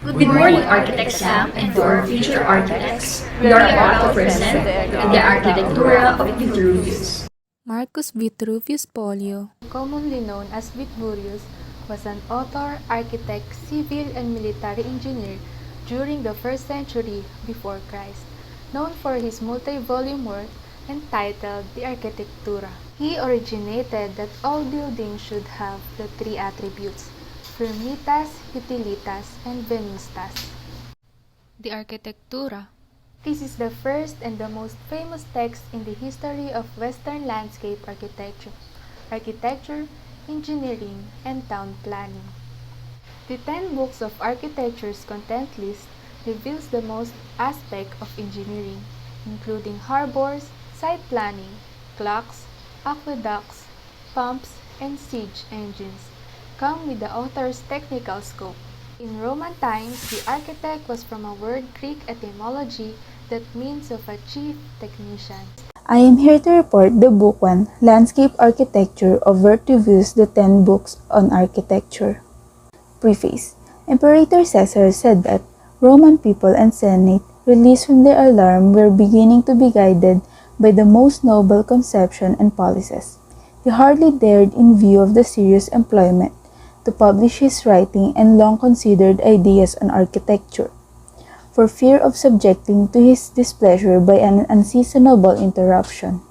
Good morning, Architect Sam, and to our future architects. We are about to present the Architectura of Vitruvius. Marcus Vitruvius Polio, commonly known as Vitruvius, was an author, architect, civil and military engineer during the 1st century before Christ, known for his multi-volume work entitled The Architectura. He originated that all buildings should have the three attributes, firmitas, utilitas, and venustas. The Architectura. This is the first and the most famous text in the history of Western landscape architecture, engineering, and town planning. The 10 books of architecture's content list reveals the most aspect of engineering, including harbors, site planning, clocks, aqueducts, pumps, and siege engines, come with the author's technical scope. In Roman times, the architect was from a word Greek etymology that means of a chief technician. I am here to report the book 1, Landscape Architecture of Vitruvius, the 10 books on architecture. Preface. Imperator Caesar said that Roman people and Senate, released from their alarm, were beginning to be guided by the most noble conception and policies. He hardly dared, in view of the serious employment, to publish his writing and long-considered ideas on architecture, for fear of subjecting to his displeasure by an unseasonable interruption.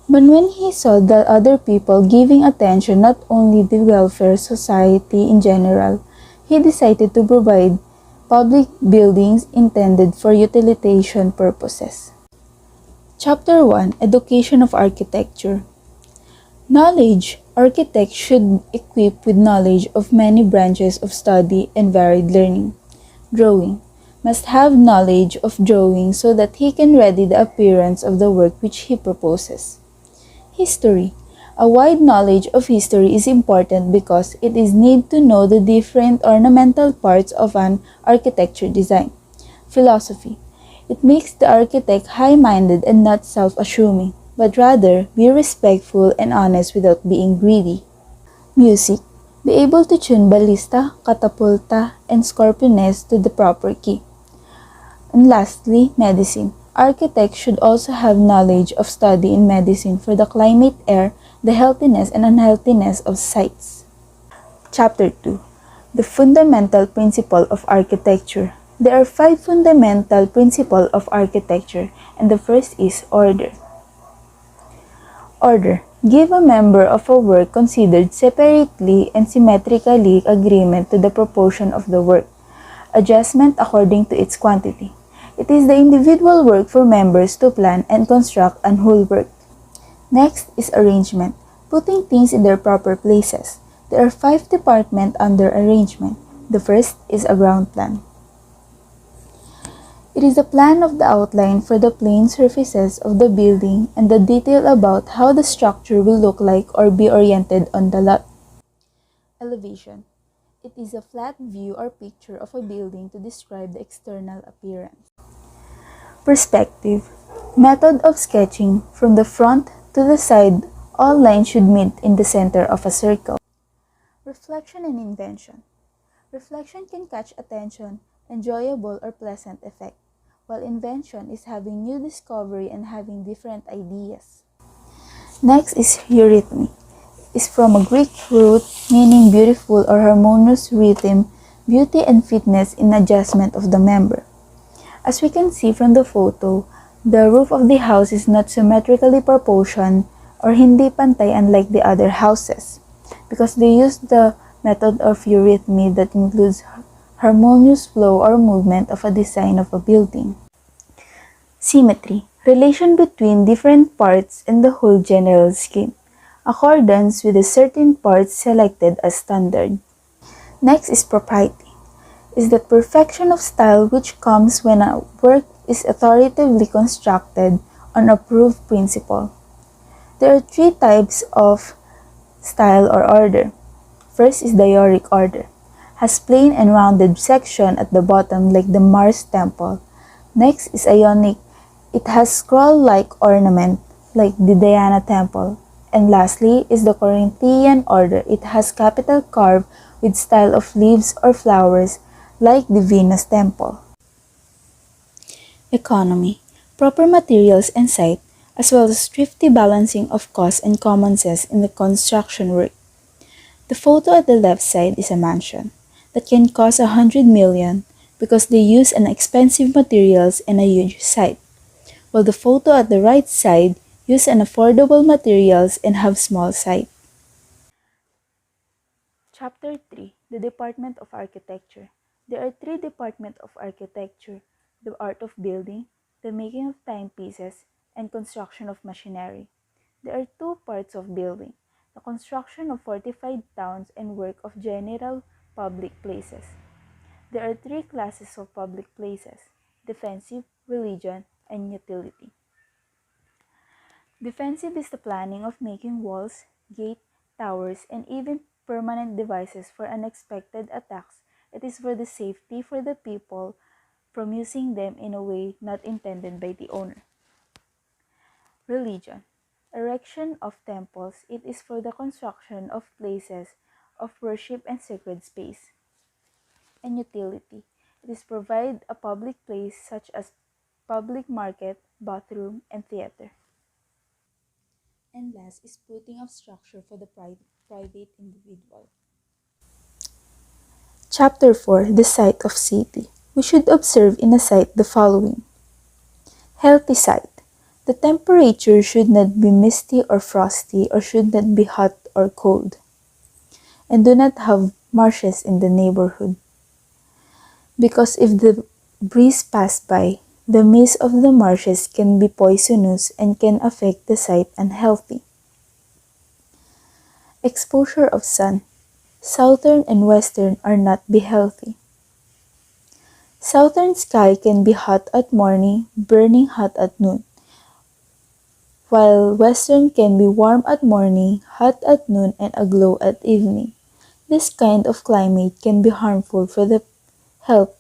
But when he saw that other people giving attention not only the welfare society in general, he decided to provide public buildings intended for utilitarian purposes. Chapter 1, Education of Architecture. Knowledge. Architects should equip with knowledge of many branches of study and varied learning. Drawing. Must have knowledge of drawing so that he can ready the appearance of the work which he proposes. History. A wide knowledge of history is important because it is need to know the different ornamental parts of an architecture design. Philosophy. It makes the architect high-minded and not self-assuming, but rather be respectful and honest without being greedy. Music. Be able to tune ballista, catapulta, and scorpiones to the proper key. And lastly, medicine. Architects should also have knowledge of study in medicine for the climate, air, the healthiness and unhealthiness of sites. Chapter 2. The Fundamental Principle of Architecture. There are 5 fundamental principles of architecture, and the first is order. Order. Give a member of a work considered separately and symmetrically agreement to the proportion of the work. Adjustment according to its quantity. It is the individual work for members to plan and construct an whole work. Next is arrangement. Putting things in their proper places. There are 5 departments under arrangement. The first is a ground plan. It is a plan of the outline for the plane surfaces of the building and the detail about how the structure will look like or be oriented on the lot. Elevation. It is a flat view or picture of a building to describe the external appearance. Perspective. Method of sketching. From the front to the side, all lines should meet in the center of a circle. Reflection and invention. Reflection can catch attention, enjoyable or pleasant effect, while invention is having new discovery and having different ideas. Next is eurythmy. Is from a Greek root meaning beautiful or harmonious rhythm, beauty and fitness in adjustment of the member. As we can see from the photo, the roof of the house is not symmetrically proportioned or hindi pantay unlike the other houses, because they use the method of eurythmy that includes harmonious flow or movement of a design of a building. Symmetry. Relation between different parts in the whole general scheme. Accordance with the certain parts selected as standard. Next is propriety. Is the perfection of style which comes when a work is authoritatively constructed on approved principle. There are 3 types of style or order. First is Doric order. Has plain and rounded section at the bottom like the Mars temple. Next is Ionic. It has scroll-like ornament like the Diana temple. And lastly is the Corinthian order. It has capital carved with style of leaves or flowers like the Venus temple. Economy. Proper materials and site, as well as thrifty balancing of cost and common sense in the construction work. The photo at the left side is a mansion that can cost 100 million because they use an expensive materials and a huge site, while the photo at the right side use an affordable materials and have small site. Chapter 3: The Department of Architecture. There are three departments of architecture: the art of building, the making of timepieces, and construction of machinery. There are two parts of building: the construction of fortified towns and work of general public places. There are three classes of public places: defensive, religion, and utility. Defensive is the planning of making walls, gates, towers, and even permanent devices for unexpected attacks. It is for the safety for the people from using them in a way not intended by the owner. Religion. Erection of temples. It is for the construction of places of worship and sacred space. And utility. It is provide a public place such as public market, bathroom, and theater. And last is putting of structure for the private individual. Chapter 4: The Site of City. We should observe in a site the following. Healthy site. The temperature should not be misty or frosty or should not be hot or cold. And do not have marshes in the neighborhood. Because if the breeze pass by, the mist of the marshes can be poisonous and can affect the site unhealthy. Exposure of sun. Southern and western are not be healthy. Southern sky can be hot at morning, burning hot at noon, while western can be warm at morning, hot at noon, and aglow at evening. This kind of climate can be harmful for the health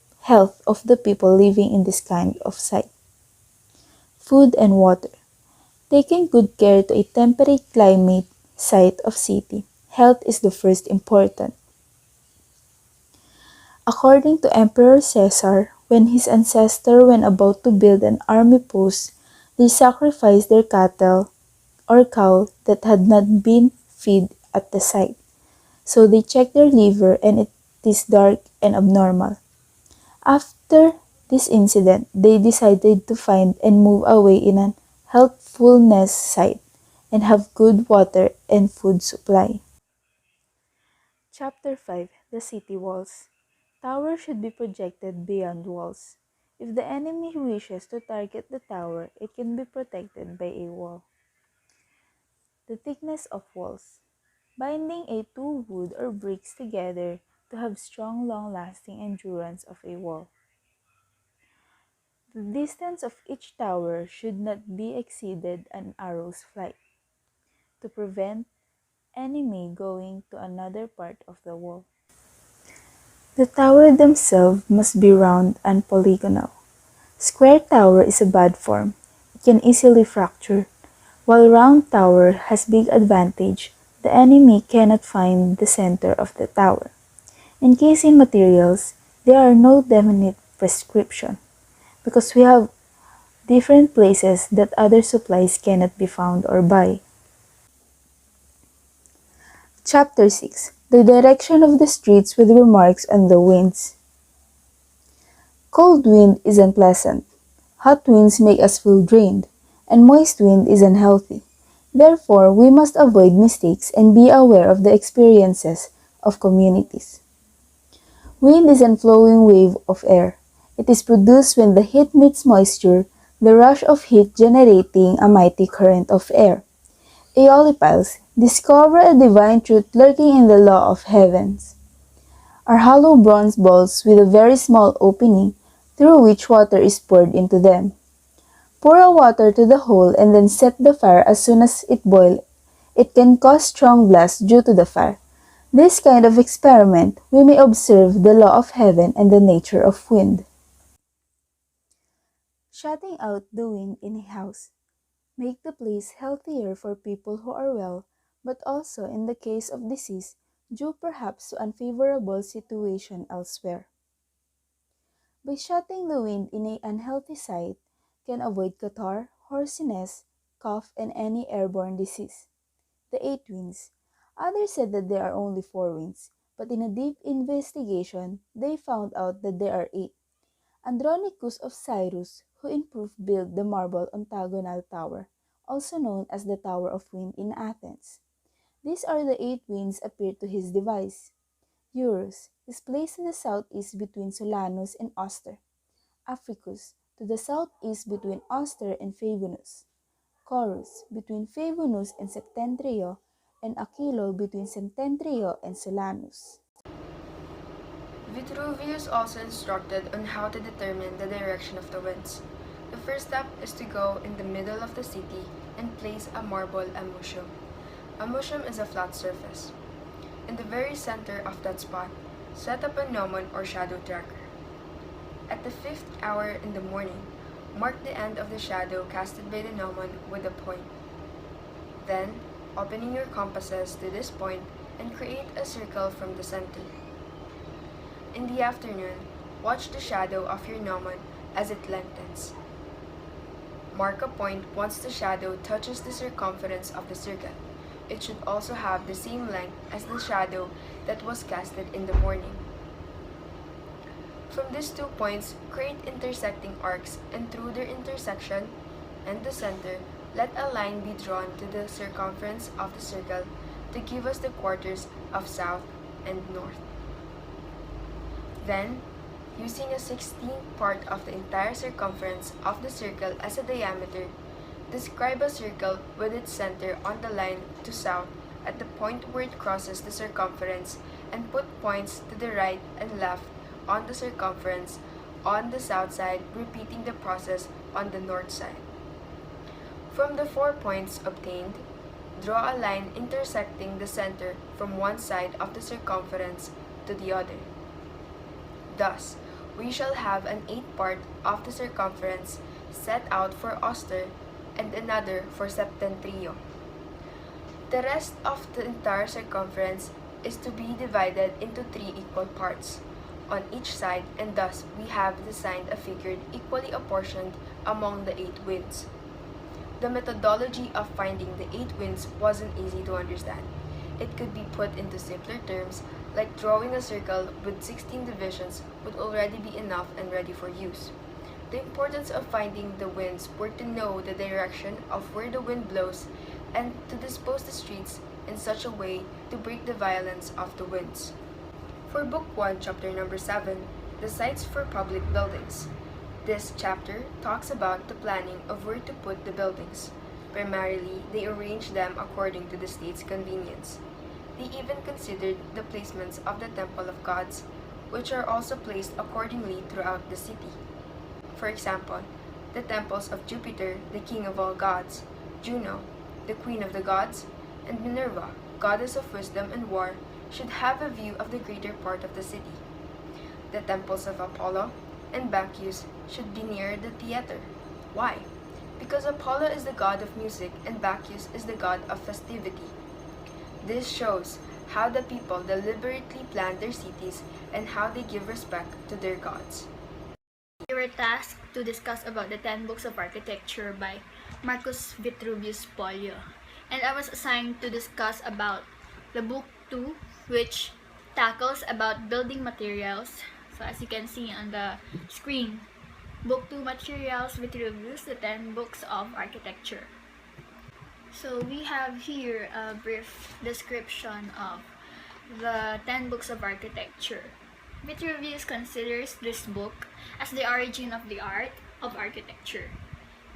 of the people living in this kind of site. Food and water. Taking good care to a temperate climate site of city. Health is the first important. According to Emperor Caesar, when his ancestors were about to build an army post, they sacrificed their cattle or cow that had not been fed at the site. So they checked their liver and it is dark and abnormal. After this incident, they decided to find and move away in an healthfulness site and have good water and food supply. Chapter 5: The City Walls. Tower should be projected beyond walls. If the enemy wishes to target the tower, it can be protected by a wall. The thickness of walls. Binding a two wood or bricks together to have strong long-lasting endurance of a wall. The distance of each tower should not be exceeded an arrow's flight to prevent enemy going to another part of the wall. The tower themselves must be round and polygonal. Square tower is a bad form. It can easily fracture, while round tower has big advantage. The enemy cannot find the center of the tower. In case in materials, there are no definite prescription because we have different places that other supplies cannot be found or buy. Chapter 6: The Direction of the Streets with Remarks on the Winds. Cold wind is unpleasant. Hot winds make us feel drained, and moist wind is unhealthy. Therefore, we must avoid mistakes and be aware of the experiences of communities. Wind is a flowing wave of air. It is produced when the heat meets moisture, the rush of heat generating a mighty current of air. Aeoliphiles discover a divine truth lurking in the law of heavens. Are hollow bronze balls with a very small opening through which water is poured into them. Pour a water to the hole and then set the fire as soon as it boils. It can cause strong blasts due to the fire. This kind of experiment, we may observe the law of heaven and the nature of wind. Shutting out the wind in a house. Make the place healthier for people who are well but also in the case of disease, due perhaps to unfavorable situation elsewhere. By shutting the wind in an unhealthy site, can avoid catarrh, hoarseness, cough, and any airborne disease. The eight winds. Others said that there are only four winds, but in a deep investigation, they found out that there are eight. Andronicus of Cyrus, who in proof built the marble octagonal tower, also known as the Tower of Wind in Athens. These are the eight winds appeared to his device. Eurus is placed to the southeast between Solanus and Auster. Africus to the southeast between Auster and Fabunus. Chorus between Fabunus and Septentrio, and Aquilo between Septentrio and Solanus. Vitruvius also instructed on how to determine the direction of the winds. The first step is to go in the middle of the city and place a marble amusium. Amusium is a flat surface. In the very center of that spot, set up a gnomon or shadow tracker. At the 5th hour in the morning, mark the end of the shadow casted by the gnomon with a point. Then, opening your compasses to this point and create a circle from the center. In the afternoon, watch the shadow of your gnomon as it lengthens. Mark a point once the shadow touches the circumference of the circle. It should also have the same length as the shadow that was casted in the morning. From these 2 points, create intersecting arcs, and through their intersection and the center, let a line be drawn to the circumference of the circle to give us the quarters of south and north. Then, using a 16th part of the entire circumference of the circle as a diameter, describe a circle with its center on the line to south at the point where it crosses the circumference, and put points to the right and left on the circumference on the south side, repeating the process on the north side. From the 4 points obtained, draw a line intersecting the center from one side of the circumference to the other. Thus, we shall have an 8th part of the circumference set out for Auster and another for Septentrio. The rest of the entire circumference is to be divided into 3 equal parts on each side, and thus we have designed a figure equally apportioned among the 8 winds. The methodology of finding the 8 winds wasn't easy to understand. It could be put into simpler terms, like drawing a circle with 16 divisions would already be enough and ready for use. The importance of finding the winds were to know the direction of where the wind blows and to dispose the streets in such a way to break the violence of the winds. For Book 1, Chapter number 7, the sites for public buildings. This chapter talks about the planning of where to put the buildings. Primarily, they arranged them according to the state's convenience. They even considered the placements of the temple of gods, which are also placed accordingly throughout the city. For example, the temples of Jupiter, the king of all gods, Juno, the queen of the gods, and Minerva, goddess of wisdom and war, should have a view of the greater part of the city. The temples of Apollo and Bacchus should be near the theater. Why? Because Apollo is the god of music and Bacchus is the god of festivity. This shows how the people deliberately plan their cities and how they give respect to their gods. We were tasked to discuss about the 10 books of architecture by Marcus Vitruvius Pollio, and I was assigned to discuss about the book 2, which tackles about building materials. So as you can see on the screen, book 2 materials Vitruvius, the 10 books of architecture. So we have here a brief description of the 10 books of architecture. Vitruvius considers this book as the origin of the art of architecture,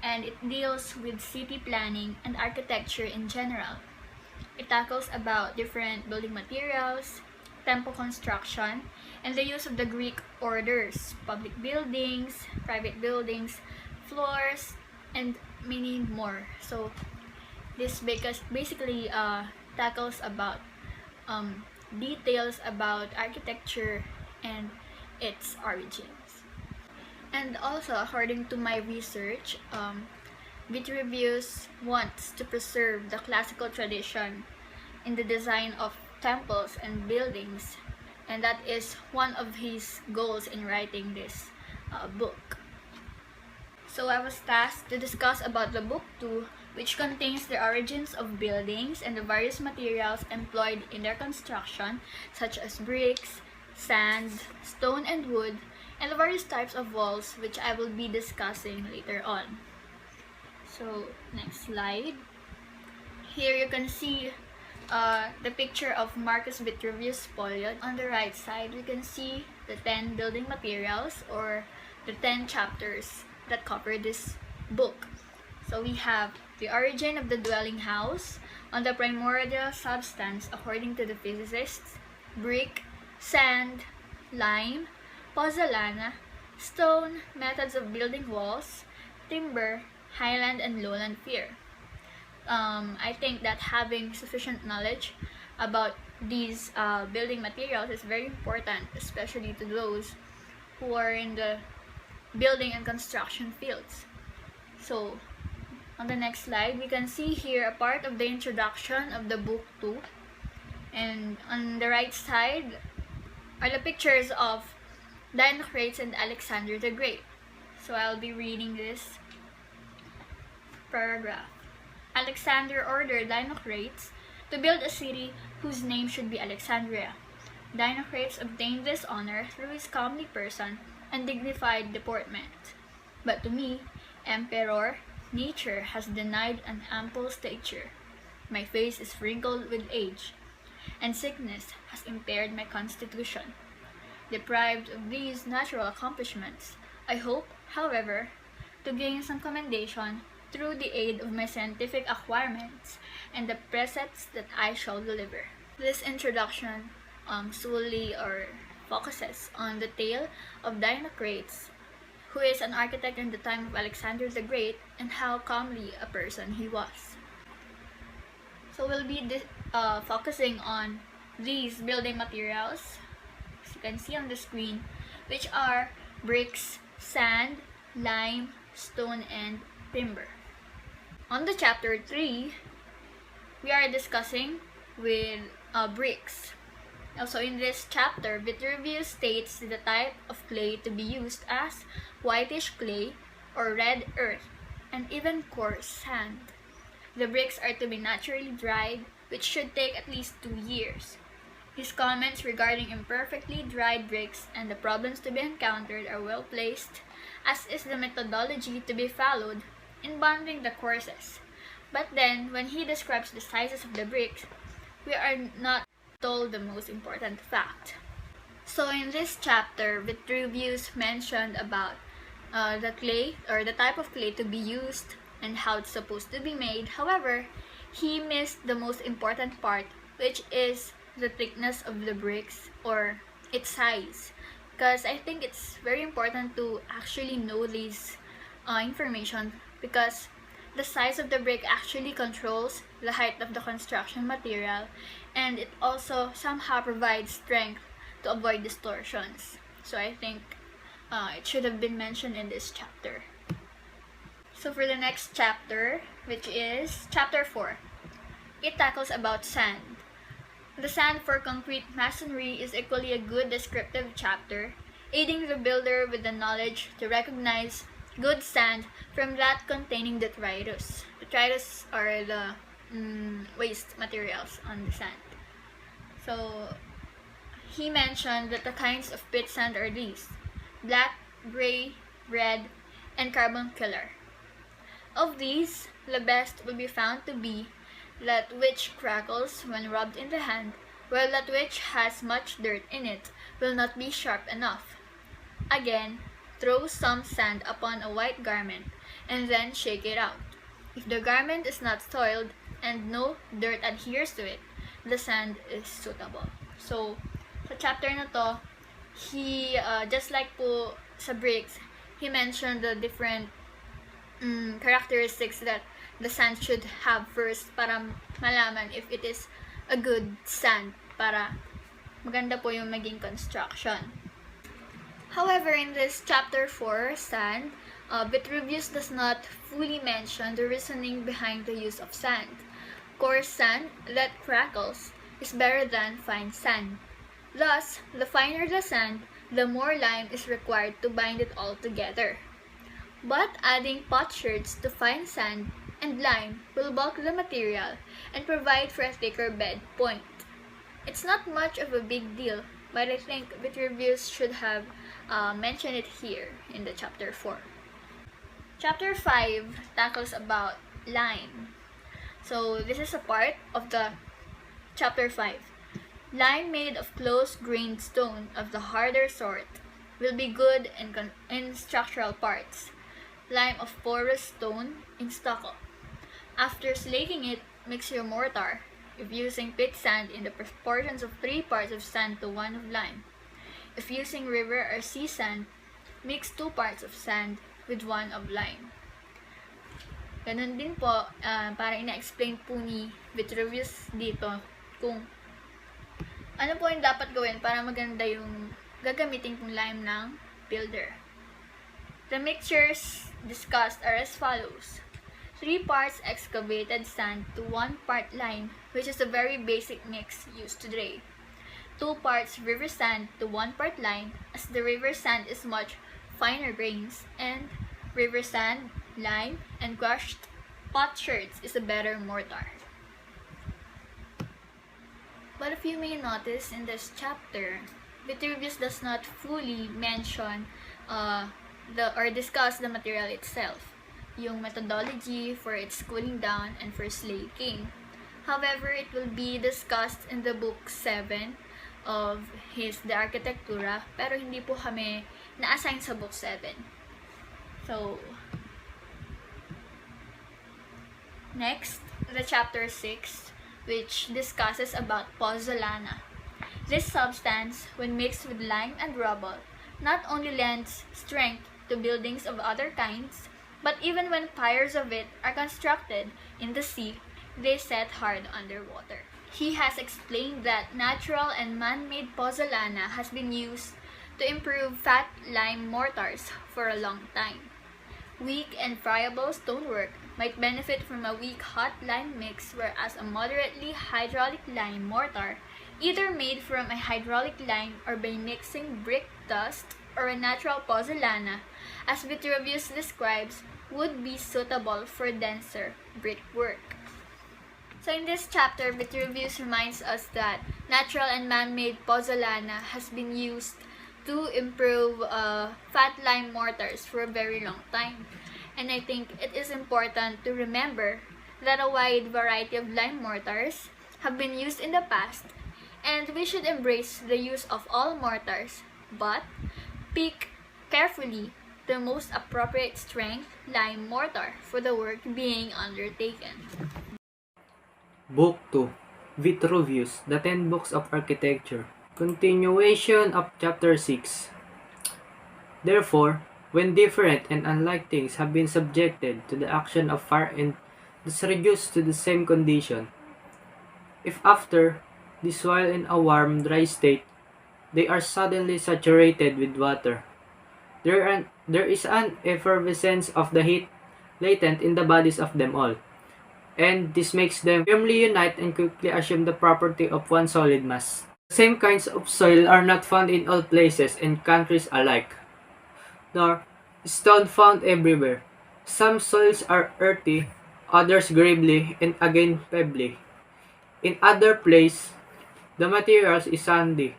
and it deals with city planning and architecture in general. It tackles about different building materials, temple construction, and the use of the Greek orders, public buildings, private buildings, floors, and many more. So this basically tackles about details about architecture and its origins. And also, according to my research, Vitruvius wants to preserve the classical tradition in the design of temples and buildings, and that is one of his goals in writing this book. So I was tasked to discuss about the book 2, which contains the origins of buildings and the various materials employed in their construction, such as bricks, sand, stone, and wood, and the various types of walls, which I will be discussing later on. So, next slide. Here you can see the picture of Marcus Vitruvius Polio. On the right side, we can see the 10 building materials, or the 10 chapters that cover this book. So we have the origin of the dwelling house on the primordial substance according to the physicists, brick, sand, lime, pozzolana, stone, methods of building walls, timber, highland and lowland fir. I think that having sufficient knowledge about these building materials is very important, especially to those who are in the building and construction fields. So, on the next slide, we can see here a part of the introduction of the book 2. And on the right side are the pictures of Dinocrates and Alexander the Great. So I'll be reading this paragraph. Alexander ordered Dinocrates to build a city whose name should be Alexandria. Dinocrates obtained this honor through his comely person and dignified deportment. But to me, Emperor, nature has denied an ample stature. My face is wrinkled with age, and sickness has impaired my constitution. Deprived of these natural accomplishments, I hope, however, to gain some commendation through the aid of my scientific acquirements and the precepts that I shall deliver. This introduction solely focuses on the tale of Dinocrates, who is an architect in the time of Alexander the Great, and how comely a person he was. So we'll be focusing on these building materials, as you can see on the screen, which are bricks, sand, lime, stone, and timber. On the chapter 3, we are discussing with bricks. Also in this chapter, Vitruvius states the type of clay to be used as whitish clay or red earth, and even coarse sand. The bricks are to be naturally dried, which should take at least 2 years. His comments regarding imperfectly dried bricks and the problems to be encountered are well placed, as is the methodology to be followed in bonding the courses. But then, when he describes the sizes of the bricks, we are not told the most important fact. So in this chapter, Vitruvius mentioned about the clay, or the type of clay to be used and how it's supposed to be made. However, he missed the most important part, which is the thickness of the bricks or its size. Because I think it's very important to actually know these information, because the size of the brick actually controls the height of the construction material, and it also somehow provides strength to avoid distortions. So I think it should have been mentioned in this chapter. So for the next chapter, which is chapter 4, it tackles about sand. The sand for concrete masonry is equally a good descriptive chapter, aiding the builder with the knowledge to recognize good sand from that containing detritus. Detritus are the waste materials on the sand. So he mentioned that the kinds of pit sand are these: black, gray, red, and carbuncular. Of these, the best will be found to be that which crackles when rubbed in the hand, while that which has much dirt in it will not be sharp enough. Again, throw some sand upon a white garment, and then shake it out. If the garment is not soiled and no dirt adheres to it, the sand is suitable. So, sa chapter na to, he, just like po sa bricks, he mentioned the different characteristics that the sand should have first para malaman if it is a good sand, para maganda po yung maging construction. However, in this chapter 4, sand, Vitruvius does not fully mention the reasoning behind the use of sand. coarse sand that crackles is better than fine sand. Thus, the finer the sand, the more lime is required to bind it all together. But adding potsherds to fine sand and lime will bulk the material and provide for a thicker bed point. It's not much of a big deal, but I think Vitruvius should have mentioned it here in the chapter 4. Chapter 5 tackles about lime. So this is a part of the chapter 5. Lime made of close-grained stone of the harder sort will be good in structural parts. Lime of porous stone in stucco. After slaking it, mix your mortar, if using pit sand in the proportions of 3 parts of sand to 1 of lime. If using river or sea sand, mix 2 parts of sand with 1 of lime. Ganun din po, para ina-explain po ni Vitruvius dito kung ano po yung dapat gawin para maganda yung gagamitin pong lime ng builder. The mixtures discussed are as follows. 3 parts excavated sand to 1 part lime, which is a very basic mix used today. 2 parts river sand to 1 part lime, as the river sand is much finer grains, and river sand, lime, and crushed potsherds is a better mortar. But if you may notice in this chapter, Vitruvius does not fully mention or discuss the material itself, yung methodology for its cooling down and for slaking. However, it will be discussed in the book 7 of his The Architectura, pero hindi po kami na-assign sa book 7. So, next, the chapter 6, which discusses about pozzolana. This substance, when mixed with lime and rubble, not only lends strength to buildings of other kinds, but even when piers of it are constructed in the sea, they set hard underwater. He has explained that natural and man-made pozzolana has been used to improve fat lime mortars for a long time. Weak and friable stonework might benefit from a weak hot lime mix, whereas a moderately hydraulic lime mortar, either made from a hydraulic lime or by mixing brick dust or a natural pozzolana, as Vitruvius describes, would be suitable for denser brickwork. So in this chapter, Vitruvius reminds us that natural and man-made pozzolana has been used to improve fat lime mortars for a very long time. And I think it is important to remember that a wide variety of lime mortars have been used in the past, and we should embrace the use of all mortars, but pick carefully the most appropriate strength lime mortar for the work being undertaken. Book 2, Vitruvius, The 10 Books of Architecture. Continuation of Chapter 6. Therefore, when different and unlike things have been subjected to the action of fire and thus reduced to the same condition, if after this while in a warm, dry state, they are suddenly saturated with water, there is an effervescence of the heat latent in the bodies of them all, and this makes them firmly unite and quickly assume the property of one solid mass. The same kinds of soil are not found in all places and countries alike, nor is stone found everywhere. Some soils are earthy, others gravelly, and again pebbly. In other places, the materials is sandy.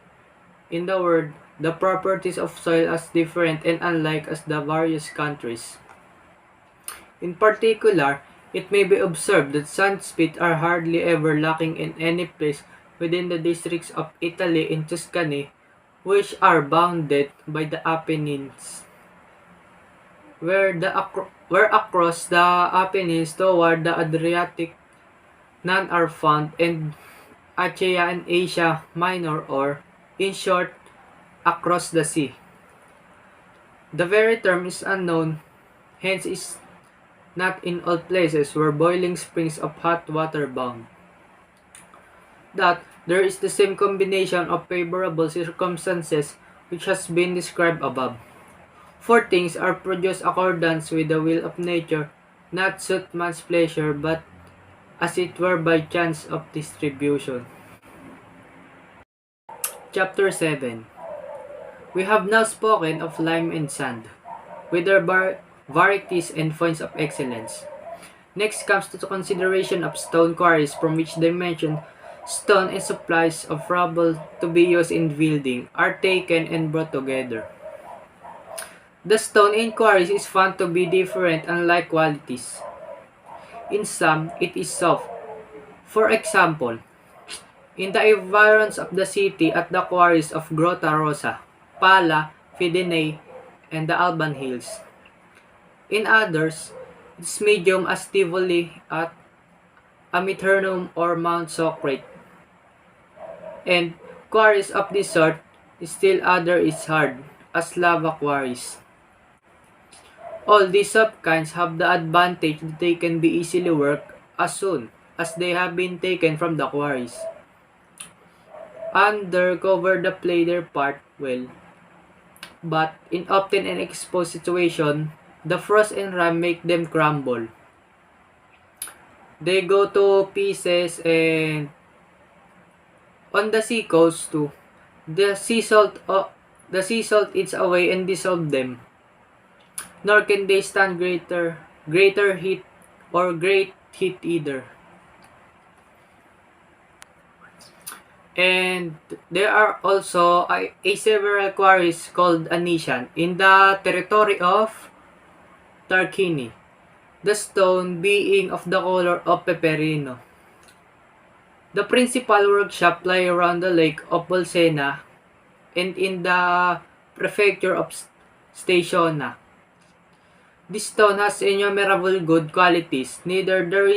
In the word, the properties of soil as different and unlike as the various countries. In particular, it may be observed that sandspits are hardly ever lacking in any place within the districts of Italy and Tuscany, which are bounded by the Apennines, where across the Apennines toward the Adriatic none are found, and Achaea and Asia Minor, or, in short, across the sea. The very term is unknown, hence is not in all places where boiling springs of hot water abound. That there is the same combination of favorable circumstances which has been described above. For things are produced accordance with the will of nature, not suit man's pleasure, but as it were by chance of distribution. Chapter 7. We have now spoken of lime and sand, with their varieties and points of excellence. Next comes to the consideration of stone quarries, from which dimension, stone and supplies of rubble to be used in building are taken and brought together. The stone in quarries is found to be different and like qualities. In some, it is soft. For example, in the environs of the city at the quarries of Grotta Rossa, Pala, Fidenay, and the Alban Hills. In others, it is medium as Tivoli at Amiternum or Mount Socrate. And quarries of this sort, still other is hard, as lava quarries. All these subkinds have the advantage that they can be easily worked as soon as they have been taken from the quarries. Undercover the play their part well, but in often an exposed situation, the frost and ram make them crumble. They go to pieces, and on the sea coast too, the sea salt eats away and dissolve them. Nor can they stand greater heat or great heat either. And there are also several quarries called Anisian in the territory of Tarquini, the stone being of the color of peperino. The principal workshop lie around the lake of Bolsena and in the prefecture of Stationa. This stone has innumerable good qualities, neither the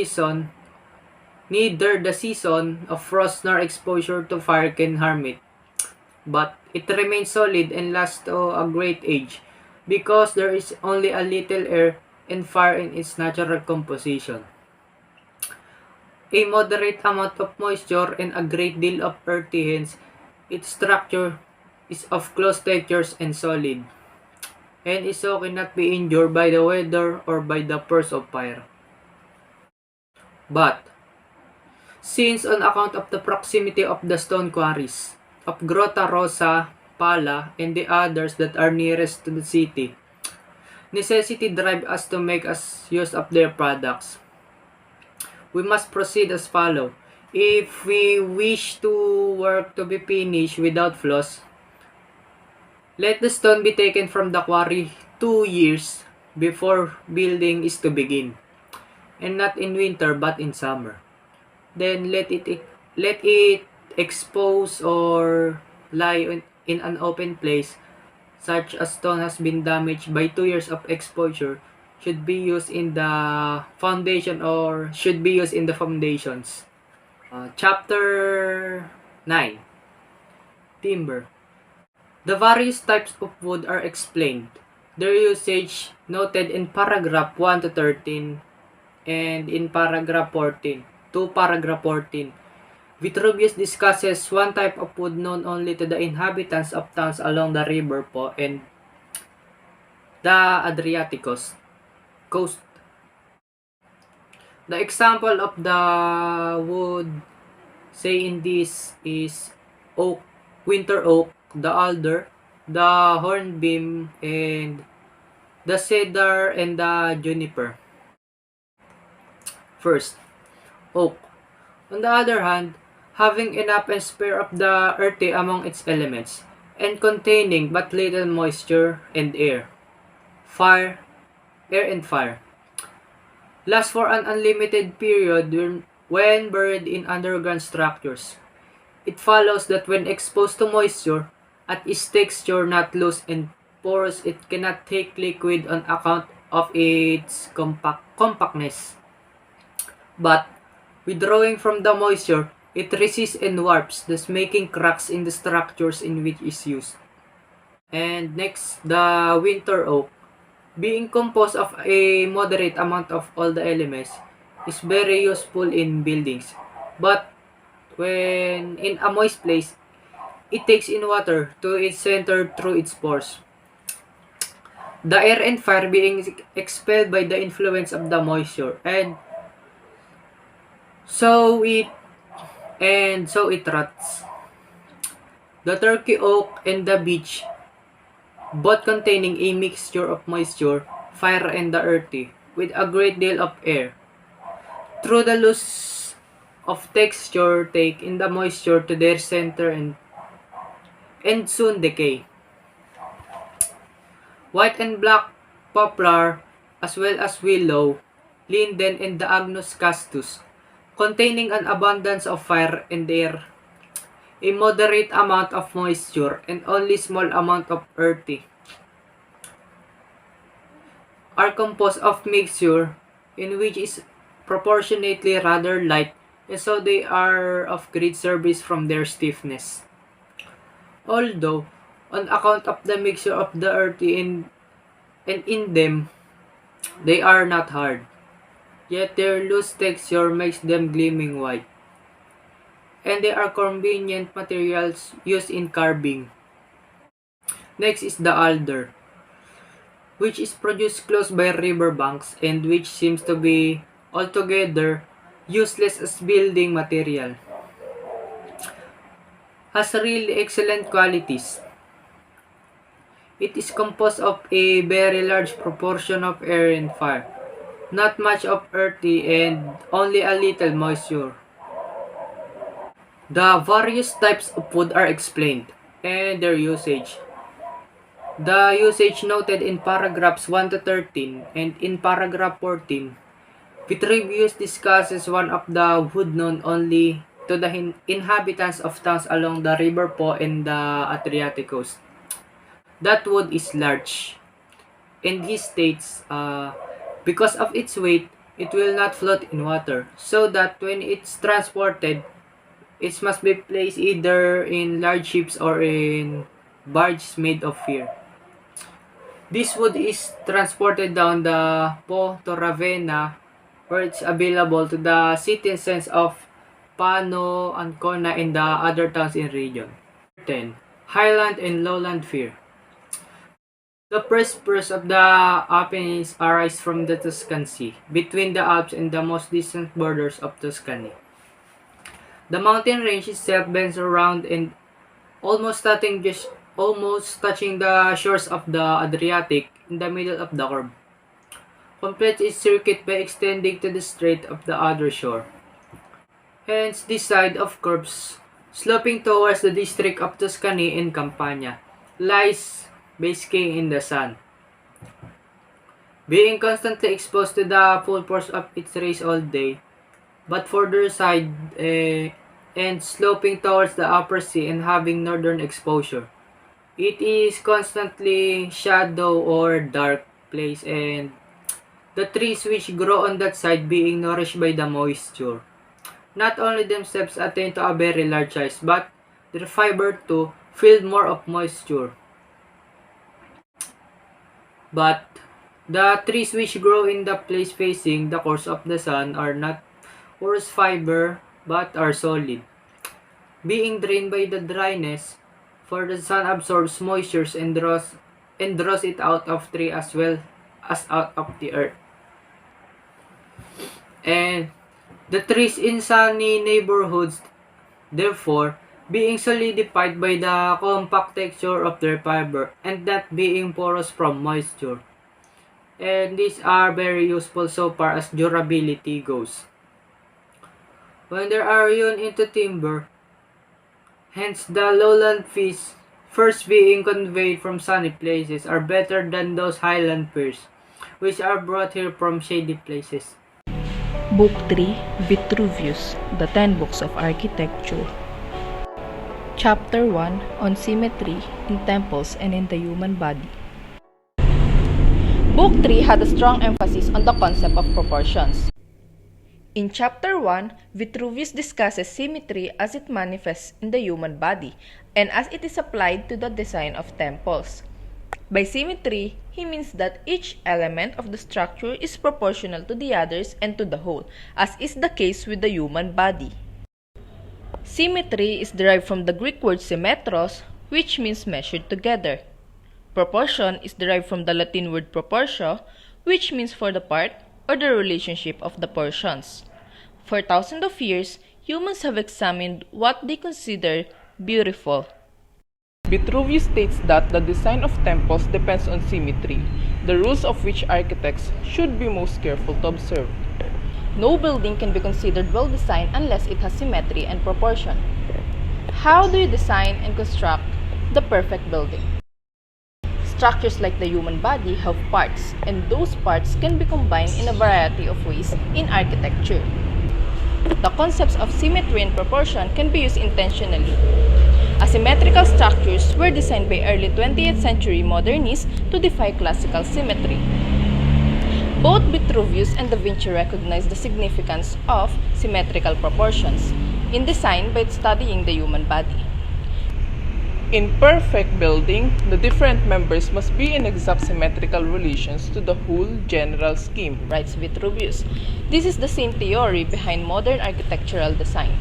season of frost nor exposure to fire can harm it. But it remains solid and lasts to a great age, because there is only a little air and fire in its natural composition. A moderate amount of moisture and a great deal of earthy, hence its structure is of close textures and solid, and it so cannot be injured by the weather or by the force of fire. But, since on account of the proximity of the stone quarries, of Grotta Rossa, Pala, and the others that are nearest to the city, necessity drive us to make us use of their products. We must proceed as follows. If we wish to work to be finished without flaws, let the stone be taken from the quarry 2 years before building is to begin, and not in winter but in summer. Then let it expose or lie in an open place, such as stone has been damaged by 2 years of exposure, should be used in the foundations. Chapter 9. Timber. The various types of wood are explained, their usage noted in paragraph 1 to 13 and in paragraph 14 to paragraph 14. Vitruvius discusses one type of wood known only to the inhabitants of towns along the river Po and the Adriatic coast. The example of the wood say in this is oak, winter oak, the alder, the hornbeam, and the cedar and the juniper. First, oak. On the other hand, having enough and spare of the earthy among its elements, and containing but little moisture and air, and fire, lasts for an unlimited period when buried in underground structures. It follows that when exposed to moisture, at its texture not loose and porous, it cannot take liquid on account of its compactness. But, withdrawing from the moisture, it resists and warps, thus making cracks in the structures in which it is used. And next, the winter oak, being composed of a moderate amount of all the elements, is very useful in buildings. But when in a moist place, it takes in water to its center through its pores. The air and fire being expelled by the influence of the moisture, and So it rots. The turkey oak and the beech, both containing a mixture of moisture, fire and the earthy, with a great deal of air. Through the loss of texture take in the moisture to their center and soon decay. White and black poplar, as well as willow, linden and the agnus castus, containing an abundance of fire and air, a moderate amount of moisture, and only small amount of earthy, are composed of mixture in which is proportionately rather light, and so they are of great service from their stiffness. Although, on account of the mixture of the earthy and in them, they are not hard, yet their loose texture makes them gleaming white, and they are convenient materials used in carving. Next is the alder, which is produced close by river banks and which seems to be altogether useless as building material. Has really excellent qualities. It is composed of a very large proportion of air and fire, not much of earthy and only a little moisture. The various types of wood are explained, and their usage. The usage noted in paragraphs 1 to 13 and in paragraph 14, Vitruvius discusses one of the wood known only to the inhabitants of towns along the river Po and the Adriatic coast. That wood is large, and he states, because of its weight, it will not float in water, so that when it's transported, it must be placed either in large ships or in barges made of fir. This wood is transported down the Po to Ravenna, where it's available to the citizens of Pano, Ancona, and the other towns in region. 10. Highland and Lowland fir. The first spurs of the Apennines arise from the Tuscan Sea, between the Alps and the most distant borders of Tuscany. The mountain range itself bends around and almost touching the shores of the Adriatic in the middle of the curve. Completes its circuit by extending to the strait of the other shore. Hence, this side of curves, sloping towards the district of Tuscany and Campania, lies basking in the sun. Being constantly exposed to the full force of its rays all day, but further side and sloping towards the upper sea and having northern exposure. It is constantly shadow or dark place, and the trees which grow on that side being nourished by the moisture. Not only themselves attain to a very large size, but their fiber too filled more of moisture. But the trees which grow in the place facing the course of the sun are not porous fiber but are solid, being drained by the dryness, for the sun absorbs moistures and draws it out of tree as well as out of the earth. And the trees in sunny neighborhoods, therefore, being solidified by the compact texture of their fiber and not being porous from moisture. And these are very useful so far as durability goes. When they are hewn into timber, hence the lowland firs, first being conveyed from sunny places, are better than those highland firs, which are brought here from shady places. Book 3, Vitruvius, The 10 Books of Architecture. Chapter 1, on Symmetry in Temples and in the Human Body. Book 3 had a strong emphasis on the concept of proportions. In Chapter 1, Vitruvius discusses symmetry as it manifests in the human body and as it is applied to the design of temples. By symmetry, he means that each element of the structure is proportional to the others and to the whole, as is the case with the human body. Symmetry is derived from the Greek word symmetros, which means measured together. Proportion is derived from the Latin word proportio, which means for the part or the relationship of the portions. For thousands of years, humans have examined what they consider beautiful. Vitruvius states that the design of temples depends on symmetry, the rules of which architects should be most careful to observe. No building can be considered well designed unless it has symmetry and proportion. How do you design and construct the perfect building? Structures like the human body have parts, and those parts can be combined in a variety of ways in architecture. The concepts of symmetry and proportion can be used intentionally. Asymmetrical structures were designed by early 20th century modernists to defy classical symmetry. Both Vitruvius and Da Vinci recognized the significance of symmetrical proportions in design by studying the human body. In perfect building, the different members must be in exact symmetrical relations to the whole general scheme, writes Vitruvius. This is the same theory behind modern architectural design.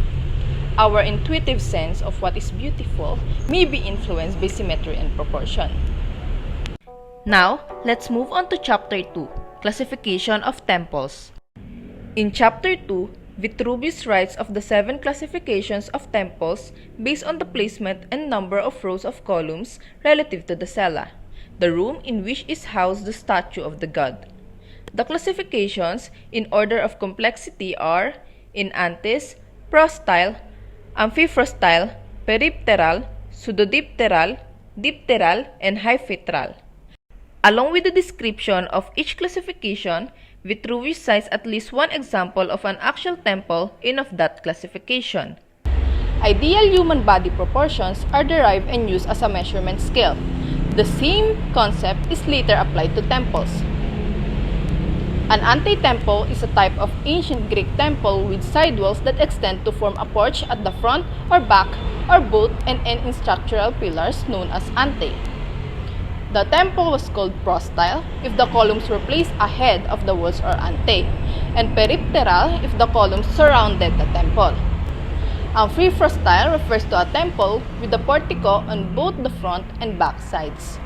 Our intuitive sense of what is beautiful may be influenced by symmetry and proportion. Now, let's move on to Chapter 2, Classification of Temples. In Chapter 2, Vitruvius writes of the 7 classifications of temples based on the placement and number of rows of columns relative to the cella, the room in which is housed the statue of the god. The classifications in order of complexity are in antis, prostyle, amphifrostyle, peripteral, pseudodipteral, dipteral, and hyphytral. Along with the description of each classification, Vitruvius cites at least one example of an actual temple in of that classification. Ideal human body proportions are derived and used as a measurement scale. The same concept is later applied to temples. An anti-temple is a type of ancient Greek temple with side walls that extend to form a porch at the front or back or both and end in structural pillars known as ante. The temple was called prostyle if the columns were placed ahead of the walls or ante, and peripteral if the columns surrounded the temple. Amphifrostyle refers to a temple with a portico on both the front and back sides.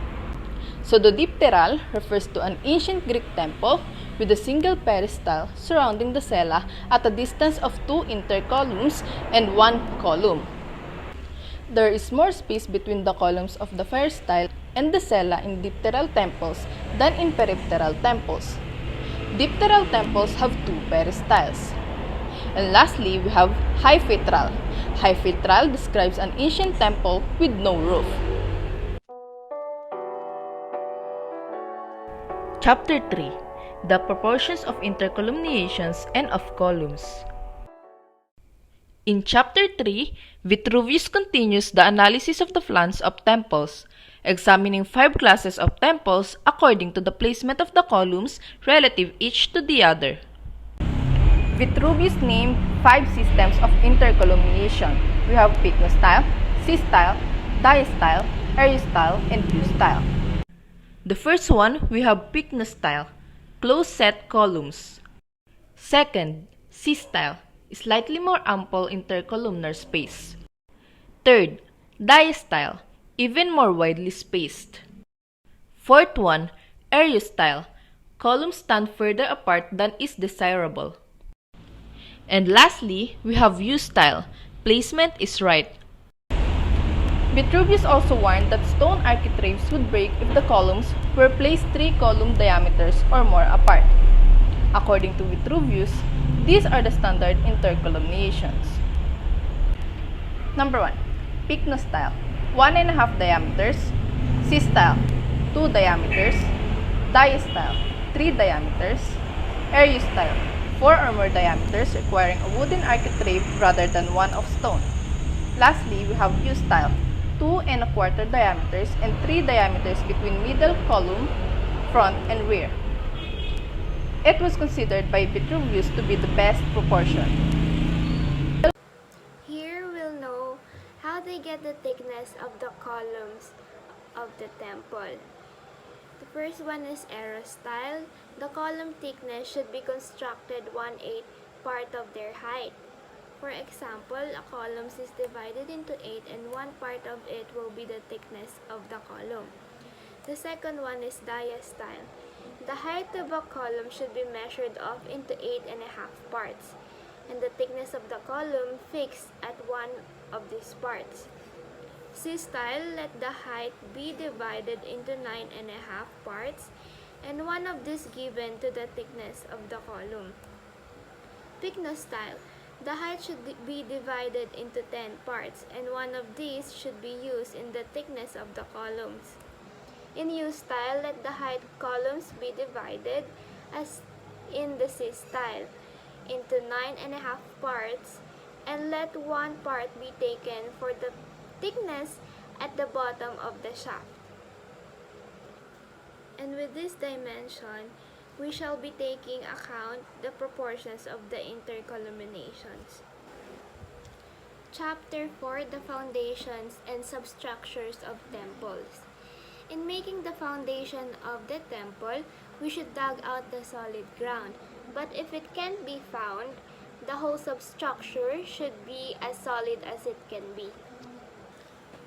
Pseudodipteral refers to an ancient Greek temple with a single peristyle surrounding the cella at a distance of 2 intercolumns and 1 column. There is more space between the columns of the peristyle and the cella in dipteral temples than in peripteral temples. Dipteral temples have 2 peristyles. And lastly, we have hyphytral. Hyphytral describes an ancient temple with no roof. Chapter 3. The proportions of intercolumniations and of columns. In Chapter 3, Vitruvius continues the analysis of the plans of temples, examining 5 classes of temples according to the placement of the columns relative each to the other. Vitruvius named 5 systems of intercolumniation. We have pycnostyle, systyle, diastyle, eriostyle, and view-style. The first one, we have pycnostyle, close-set columns. Second, systyle, slightly more ample intercolumnar space. Third, diastyle, even more widely spaced. Fourth one, eriostyle, columns stand further apart than is desirable. And lastly, we have view-style, placement is right. Vitruvius also warned that stone architraves would break if the columns were placed 3 column diameters or more apart. According to Vitruvius, these are the standard intercolumniations. Number 1. Pycnostyle, 1.5 diameters. Systyle, 2 diameters. Diastyle, 3 diameters. Eriostyle, 4 or more diameters requiring a wooden architrave rather than one of stone. Lastly, we have view-style, 2.25 diameters and 3 diameters between middle column, front, and rear. It was considered by Vitruvius to be the best proportion. Here we'll know how they get the thickness of the columns of the temple. The first one is eriostyle. The column thickness should be constructed 1/8 part of their height. For example, a column is divided into 8 and one part of it will be the thickness of the column. The second one is diastyle. The height of a column should be measured off into 8.5 parts. and the thickness of the column fixed at one of these parts. C style, let the height be divided into 9.5 parts, and one of these given to the thickness of the column. Picno style, the height should be divided into 10 parts, and one of these should be used in the thickness of the columns. In U style, let the height columns be divided, as in the C style, into 9.5 parts, and let one part be taken for the thickness at the bottom of the shaft. And with this dimension, we shall be taking account the proportions of the intercolumniations. Chapter 4, the foundations and substructures of temples. In making the foundation of the temple, we should dug out the solid ground, but if it can't be found, the whole substructure should be as solid as it can be.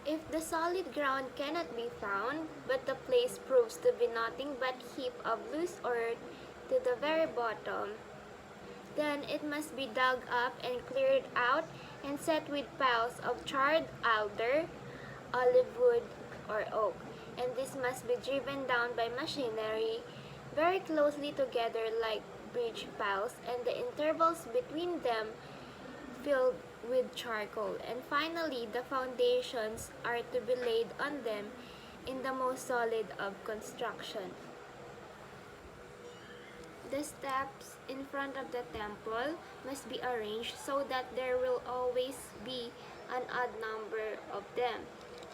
If the solid ground cannot be found, but the place proves to be nothing but heap of loose earth to the very bottom, then it must be dug up and cleared out and set with piles of charred alder, olive wood, or oak, and this must be driven down by machinery very closely together like bridge piles, and the intervals between them filled with charcoal, and finally the foundations are to be laid on them in the most solid of construction. The steps in front of the temple must be arranged so that there will always be an odd number of them.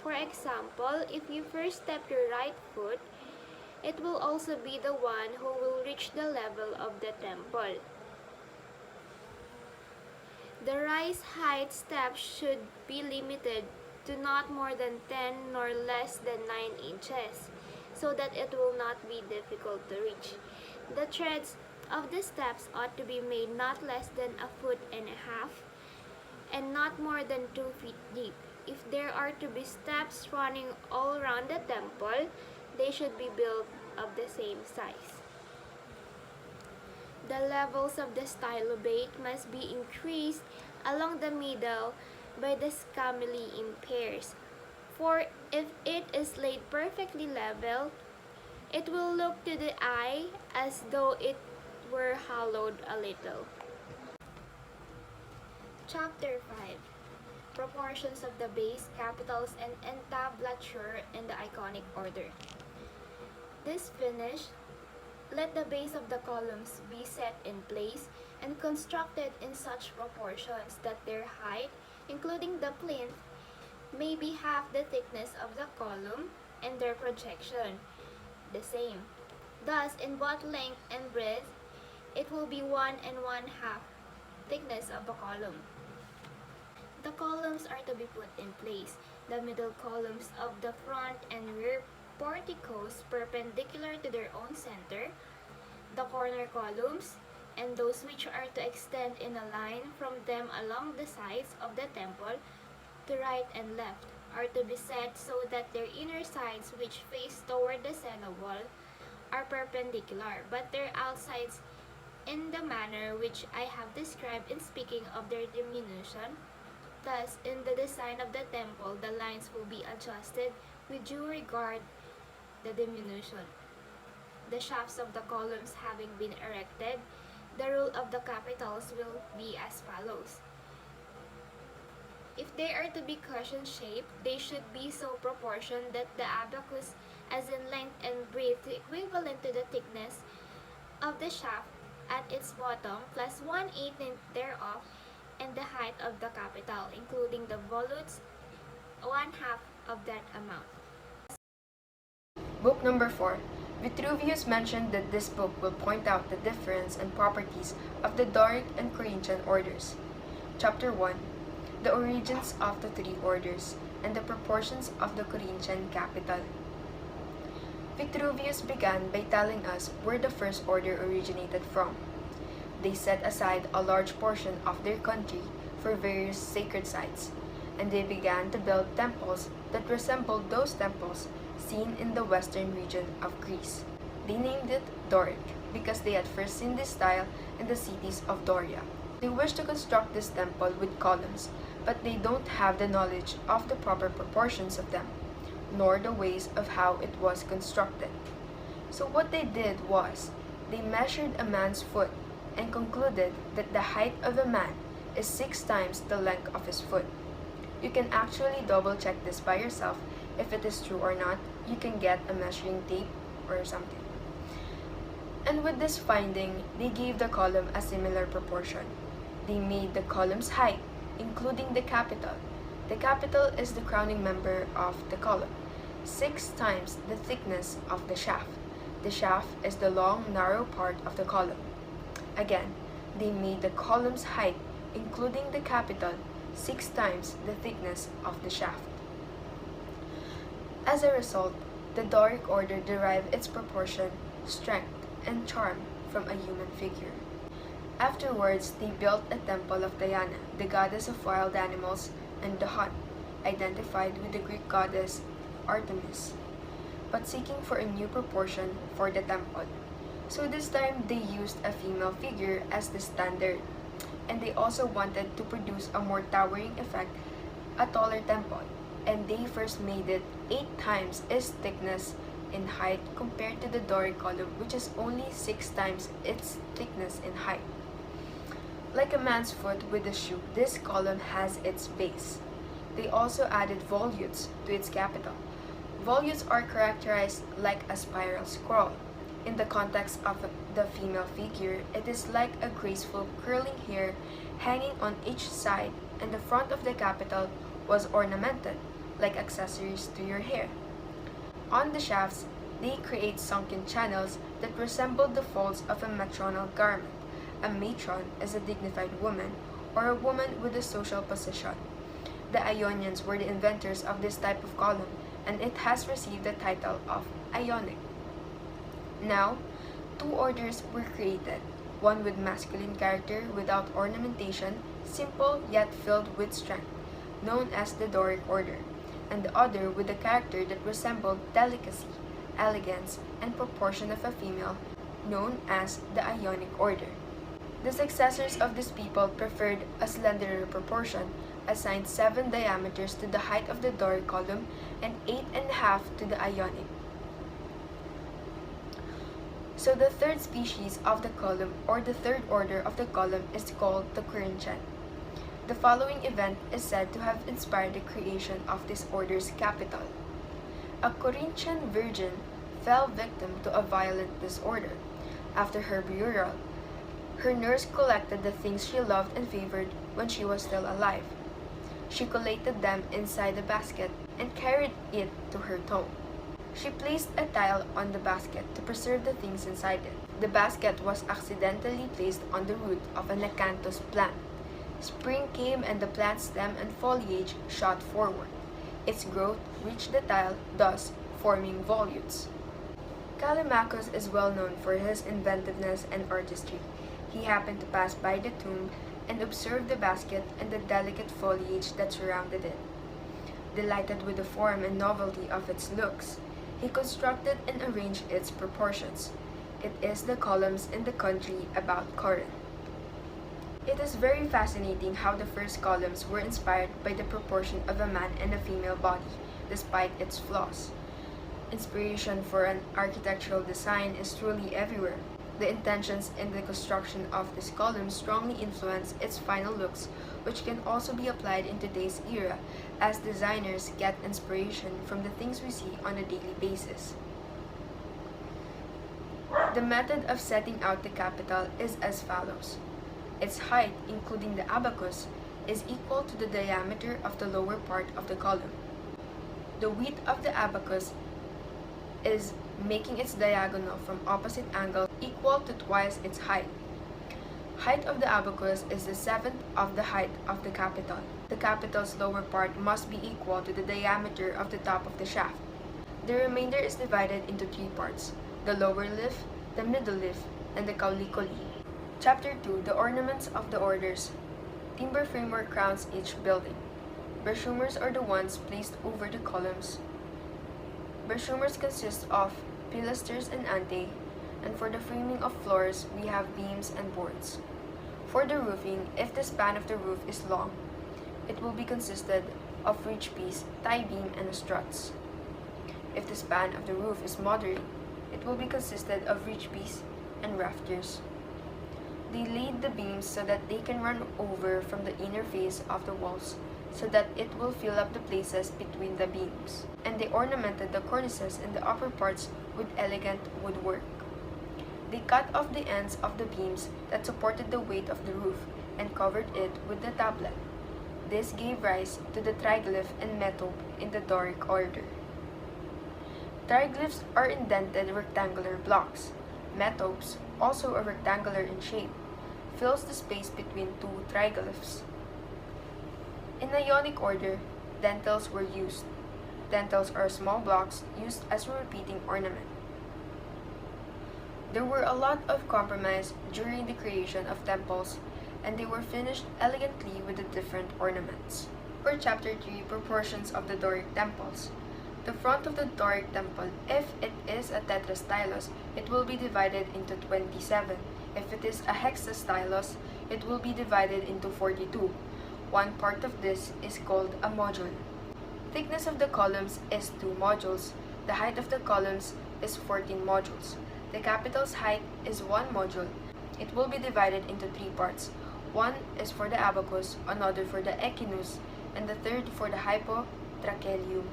For example, if you first step your right foot, it will also be the one who will reach the level of the temple. The rise height steps should be limited to not more than 10 nor less than 9 inches, so that it will not be difficult to reach. The treads of the steps ought to be made not less than 1.5 feet and not more than 2 feet deep. If there are to be steps running all around the temple, they should be built of the same size. The levels of the stylobate must be increased along the middle by the scamilli in pairs, for if it is laid perfectly level, it will look to the eye as though it were hollowed a little. Chapter 5, Proportions of the Base, Capitals, and Entablature in the Iconic Order. This finished, let the base of the columns be set in place and constructed in such proportions that their height, including the plinth, may be half the thickness of the column, and their projection the same. Thus, in both length and breadth, it will be 1.5 thickness of the column. The columns are to be put in place. The middle columns of the front and rear porticos perpendicular to their own center, the corner columns, and those which are to extend in a line from them along the sides of the temple to right and left, are to be set so that their inner sides, which face toward the cella wall, are perpendicular, but their outsides in the manner which I have described in speaking of their diminution. Thus, in the design of the temple, the lines will be adjusted with due regard the diminution. The shafts of the columns having been erected, the rule of the capitals will be as follows. If they are to be cushion-shaped, they should be so proportioned that the abacus, as in length and breadth, equivalent to the thickness of the shaft at its bottom, plus 1/18 thereof, and the height of the capital, including the volutes, 1/2 of that amount. Book number 4. Vitruvius mentioned that this book will point out the difference and properties of the Doric and Corinthian orders. Chapter 1. The origins of the three orders and the proportions of the Corinthian capital. Vitruvius began by telling us where the first order originated from. They set aside a large portion of their country for various sacred sites, and they began to build temples that resembled those temples seen in the western region of Greece. They named it Doric because they had first seen this style in the cities of Doria. They wish to construct this temple with columns, but they don't have the knowledge of the proper proportions of them, nor the ways of how it was constructed. So what they did was, they measured a man's foot and concluded that the height of a man is 6 times the length of his foot. You can actually double check this by yourself if it is true or not. You can get a measuring tape or something. And with this finding, they gave the column a similar proportion. They made the column's height, including the capital. The capital is the crowning member of the column, 6 times the thickness of the shaft. The shaft is the long, narrow part of the column. Again, they made the column's height, including the capital, 6 times the thickness of the shaft. As a result, the Doric order derived its proportion, strength, and charm from a human figure. Afterwards, they built a temple of Diana, the goddess of wild animals, and the hunt, identified with the Greek goddess Artemis, but seeking for a new proportion for the temple. So this time, they used a female figure as the standard, and they also wanted to produce a more towering effect, a taller temple, and they first made it 8 times its thickness in height compared to the Doric column, which is only 6 times its thickness in height. Like a man's foot with a shoe, this column has its base. They also added volutes to its capital. Volutes are characterized like a spiral scroll. In the context of the female figure, it is like a graceful curling hair hanging on each side, and the front of the capital was ornamented like accessories to your hair. On the shafts, they create sunken channels that resemble the folds of a matronal garment. A matron is a dignified woman or a woman with a social position. The Ionians were the inventors of this type of column, and it has received the title of Ionic. Now, 2 orders were created, one with masculine character without ornamentation, simple yet filled with strength, known as the Doric order, and the other with a character that resembled delicacy, elegance, and proportion of a female, known as the Ionic order. The successors of these people preferred a slenderer proportion, assigned 7 diameters to the height of the Doric column and 8.5 to the Ionic. So the third species of the column, or the third order of the column, is called the Corinthian. The following event is said to have inspired the creation of this order's capital. A Corinthian virgin fell victim to a violent disorder. After her burial, her nurse collected the things she loved and favored when she was still alive. She collated them inside a basket and carried it to her tomb. She placed a tile on the basket to preserve the things inside it. The basket was accidentally placed on the root of an acanthus plant. Spring came and the plant's stem and foliage shot forward. Its growth reached the tile, thus forming volutes. Callimachus is well known for his inventiveness and artistry. He happened to pass by the tomb and observed the basket and the delicate foliage that surrounded it. Delighted with the form and novelty of its looks, he constructed and arranged its proportions. It is the columns in the country about Corinth. It is very fascinating how the first columns were inspired by the proportion of a man and a female body, despite its flaws. Inspiration for an architectural design is truly everywhere. The intentions in the construction of this column strongly influence its final looks, which can also be applied in today's era, as designers get inspiration from the things we see on a daily basis. The method of setting out the capital is as follows. Its height, including the abacus, is equal to the diameter of the lower part of the column. The width of the abacus is making its diagonal from opposite angles equal to twice its height. Height of the abacus is the 7th of the height of the capital. The capital's lower part must be equal to the diameter of the top of the shaft. The remainder is divided into 3 parts: the lower leaf, the middle leaf, and the cauliculi. Chapter 2: The ornaments of the orders. Timber framework crowns each building. Bashumers are the ones placed over the columns. Bashumers consist of pilasters and ante, and for the framing of floors, we have beams and boards. For the roofing, if the span of the roof is long, it will be consisted of ridge piece, tie beam, and struts. If the span of the roof is moderate, it will be consisted of ridge piece and rafters. They laid the beams so that they can run over from the inner face of the walls so that it will fill up the places between the beams. And they ornamented the cornices and the upper parts with elegant woodwork. They cut off the ends of the beams that supported the weight of the roof and covered it with the tablet. This gave rise to the triglyph and metope in the Doric order. Triglyphs are indented rectangular blocks. Metopes, also rectangular in shape, fills the space between two triglyphs. In the Ionic order, dentils were used. Dentils are small blocks used as a repeating ornament. There were a lot of compromise during the creation of temples, and they were finished elegantly with the different ornaments. For Chapter 3, Proportions of the Doric Temples. The front of the Doric temple, if it is a tetrastylus, it will be divided into 27. If it is a hexastylus, it will be divided into 42. One part of this is called a module. Thickness of the columns is 2 modules. The height of the columns is 14 modules. The capital's height is 1 module. It will be divided into 3 parts. One is for the abacus, another for the echinus, and the third for the hypotrachelium.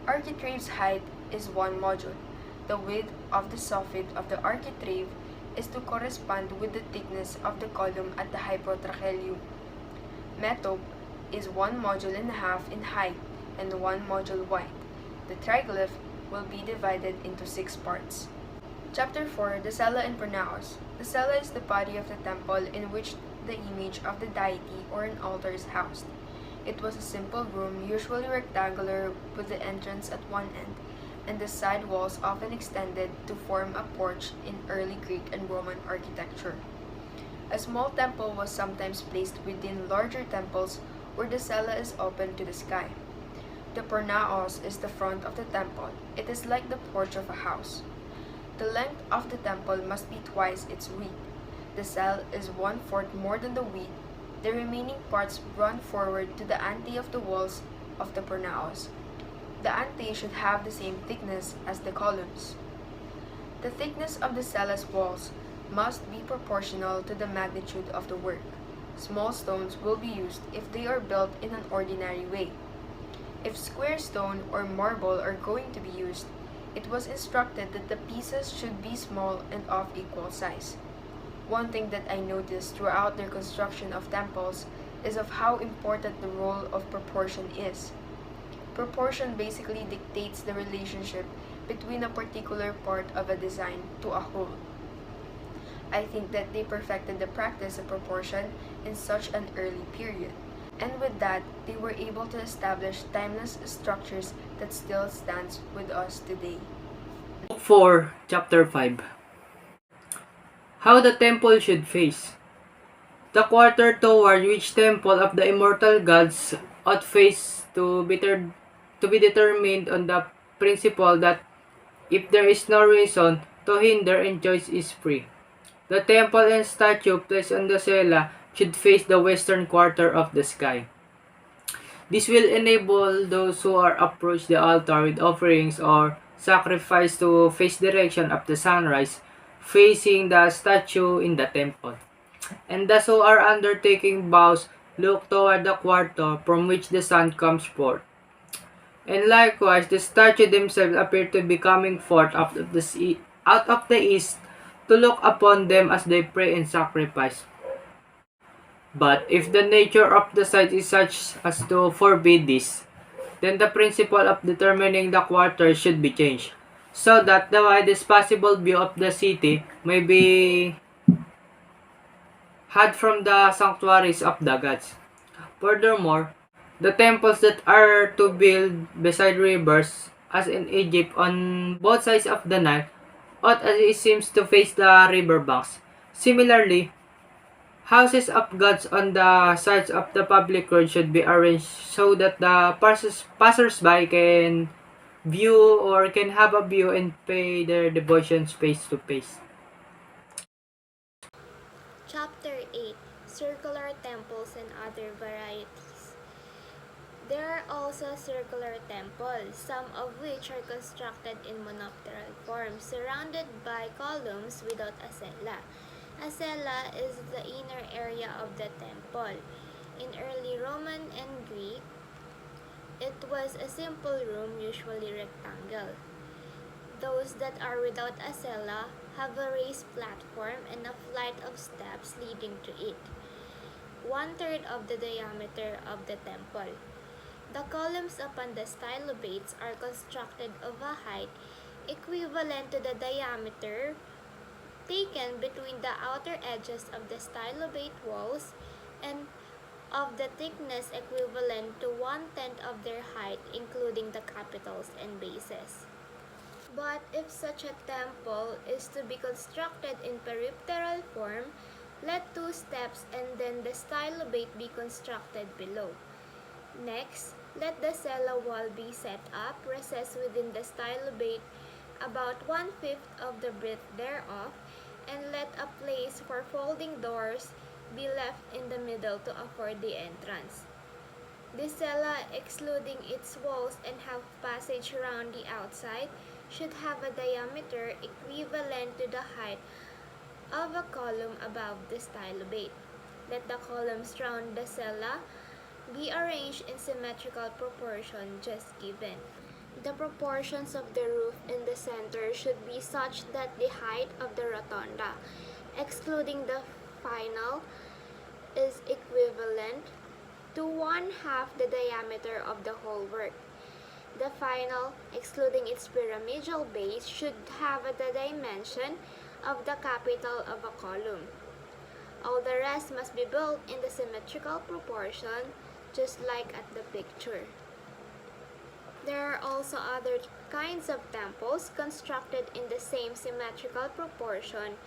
Architrave's height is 1 module. The width of the soffit of the architrave is to correspond with the thickness of the column at the hypotrachelium. Metope is 1 module and a half in height and 1 module wide. The triglyph will be divided into 6 parts. Chapter 4, the Cella and Pronaos. The cella is the body of the temple in which the image of the deity or an altar is housed. It was a simple room, usually rectangular, with the entrance at one end, and the side walls often extended to form a porch in early Greek and Roman architecture. A small temple was sometimes placed within larger temples where the cella is open to the sky. The pronaos is the front of the temple. It is like the porch of a house. The length of the temple must be twice its width. The cell is 1/4 more than the width. The remaining parts run forward to the ante of the walls of the pronaos. The ante should have the same thickness as the columns. The thickness of the cella's walls must be proportional to the magnitude of the work. Small stones will be used if they are built in an ordinary way. If square stone or marble are going to be used, it was instructed that the pieces should be small and of equal size. One thing that I noticed throughout their construction of temples is of how important the role of proportion is. Proportion basically dictates the relationship between a particular part of a design to a whole. I think that they perfected the practice of proportion in such an early period, and with that, they were able to establish timeless structures that still stands with us today. Book 4, Chapter 5. How the temple should face. The quarter toward which temple of the immortal gods ought face to be determined on the principle that if there is no reason to hinder and choice is free. The temple and statue placed on the cella should face the western quarter of the sky. This will enable those who are approach the altar with offerings or sacrifice to face direction of the sunrise, facing the statue in the temple. And those who are undertaking vows look toward the quarter from which the sun comes forth. And likewise, the statue themselves appear to be coming forth out of the east to look upon them as they pray and sacrifice. But if the nature of the site is such as to forbid this, then the principle of determining the quarter should be changed, so that the widest possible view of the city may be had from the sanctuaries of the gods. Furthermore, the temples that are to build beside rivers, as in Egypt on both sides of the Nile, ought as it seems to face the river banks. Similarly, houses of gods on the sides of the public road should be arranged so that the passers-by can view or can have a view and pay their devotions face to face. Chapter Chapter 8: Circular Temples and Other Varieties. There are also circular temples, some of which are constructed in monopteral form, surrounded by columns without a cella. A cella is the inner area of the temple. In early Roman and Greek, it was a simple room, usually rectangle. Those that are without a cella have a raised platform and a flight of steps leading to it, 1/3 of the diameter of the temple. The columns upon the stylobates are constructed of a height equivalent to the diameter taken between the outer edges of the stylobate walls and of the thickness equivalent to 1/10 of their height, including the capitals and bases. But if such a temple is to be constructed in peripteral form, let 2 steps and then the stylobate be constructed below. Next, let the cella wall be set up, recessed within the stylobate about 1/5 of the breadth thereof, and let a place for folding doors be left in the middle to afford the entrance. The cella, excluding its walls and half passage round the outside, should have a diameter equivalent to the height of a column above the stylobate. Let the columns round the cella be arranged in symmetrical proportion just given. The proportions of the roof in the center should be such that the height of the rotunda, excluding the final, is equivalent to 1/2 the diameter of the whole work. The final, excluding its pyramidal base, should have the dimension of the capital of a column. All the rest must be built in the symmetrical proportion, just like at the picture. There are also other kinds of temples constructed in the same symmetrical proportion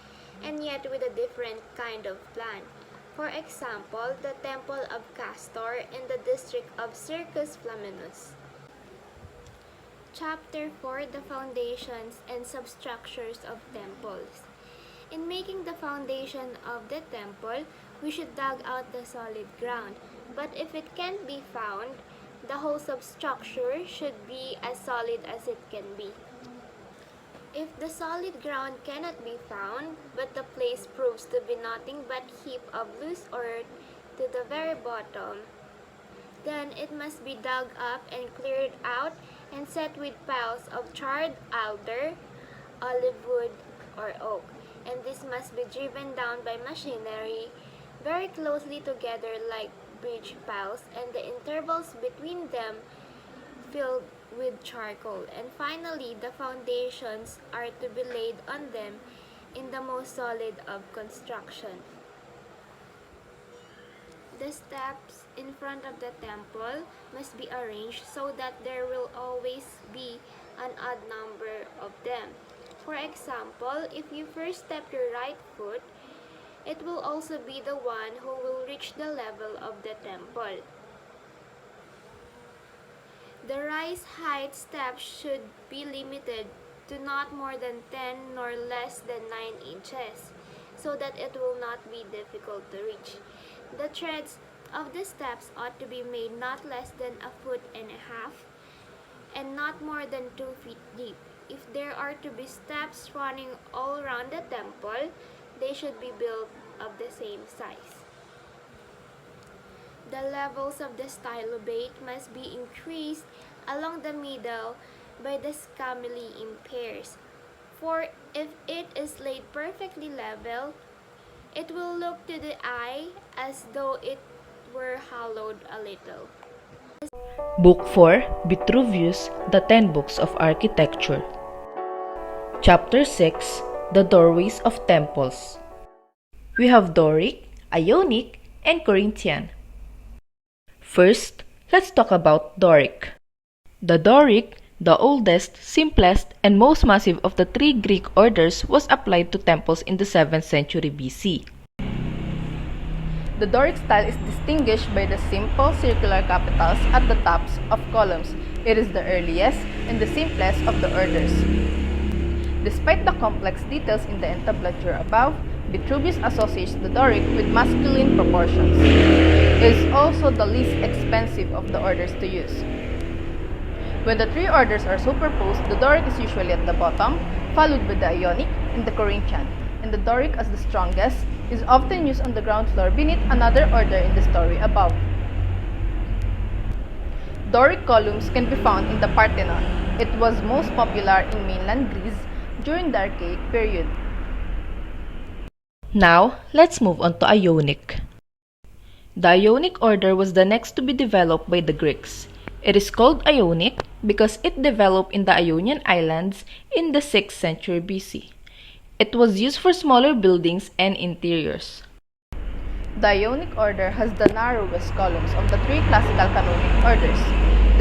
and yet with a different kind of plan. For example, the Temple of Castor in the district of Circus Flaminius. Chapter 4: The Foundations and Substructures of Temples. In making the foundation of the temple, we should dig out the solid ground, but if it can't be found, the whole substructure should be as solid as it can be. If the solid ground cannot be found, but the place proves to be nothing but heap of loose earth to the very bottom, then it must be dug up and cleared out and set with piles of charred alder, olive wood, or oak, and this must be driven down by machinery very closely together like bridge piles, and the intervals between them filled with charcoal, and finally the foundations are to be laid on them in the most solid of construction. The steps in front of the temple must be arranged so that there will always be an odd number of them. For example, if you first step your right foot, it will also be the one who will reach the level of the temple. The rise height steps should be limited to not more than 10 nor less than 9 inches, so that it will not be difficult to reach. The treads of the steps ought to be made not less than 1.5 feet and not more than 2 feet deep. If there are to be steps running all around the temple, they should be built of the same size. The levels of the stylobate must be increased along the middle by the scamilli in pairs, for if it is laid perfectly level, it will look to the eye as though it were hollowed a little. Book 4, Vitruvius, The 10 Books of Architecture. Chapter 6, The Doorways of Temples. We have Doric, Ionic, and Corinthian. First, let's talk about Doric. The Doric, the oldest, simplest, and most massive of the 3 Greek orders, was applied to temples in the 7th century BC. The Doric style is distinguished by the simple circular capitals at the tops of columns. It is the earliest and the simplest of the orders. Despite the complex details in the entablature above, Vitruvius associates the Doric with masculine proportions. It is also the least expensive of the orders to use. When the three orders are superposed, the Doric is usually at the bottom, followed by the Ionic and the Corinthian, and the Doric, as the strongest, is often used on the ground floor beneath another order in the story above. Doric columns can be found in the Parthenon. It was most popular in mainland Greece during the Archaic period. Now, let's move on to Ionic. The Ionic order was the next to be developed by the Greeks. It is called Ionic because it developed in the Ionian Islands in the 6th century BC. It was used for smaller buildings and interiors. The Ionic order has the narrowest columns of the three classical canonic orders.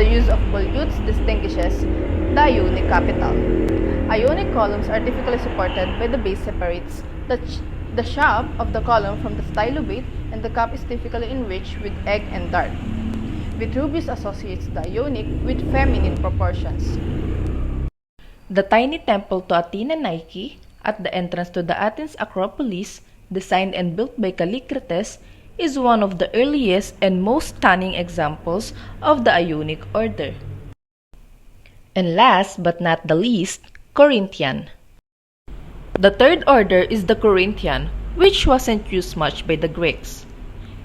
The use of volutes distinguishes the Ionic capital. Ionic columns are typically supported by the base separates the shaft of the column from the stylobate, and the cap is typically enriched with egg and dart. Vitruvius associates the Ionic with feminine proportions. The tiny temple to Athena Nike at the entrance to the Athens Acropolis, designed and built by Callicrates, is one of the earliest and most stunning examples of the Ionic order. And last but not the least, Corinthian. The third order is the Corinthian, which wasn't used much by the Greeks.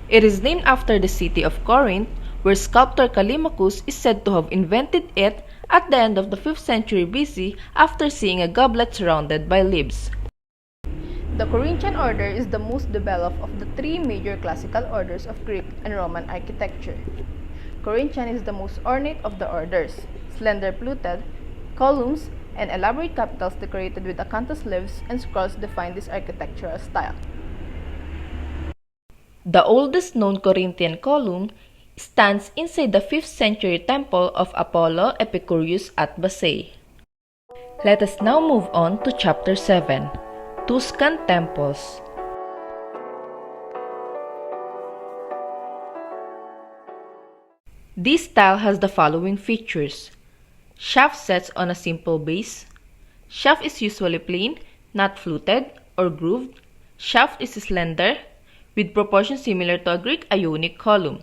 It is named after the city of Corinth, where sculptor Callimachus is said to have invented it at the end of the 5th century BC after seeing a goblet surrounded by leaves. The Corinthian order is the most developed of the three major classical orders of Greek and Roman architecture. Corinthian is the most ornate of the orders. Slender fluted columns and elaborate capitals decorated with acanthus leaves and scrolls define this architectural style. The oldest known Corinthian column stands inside the 5th century temple of Apollo Epicurus at Bassae. Let us now move on to chapter 7, Tuscan Temples. This style has the following features. Shaft sets on a simple base. Shaft is usually plain, not fluted or grooved. Shaft is slender, with proportions similar to a Greek Ionic column.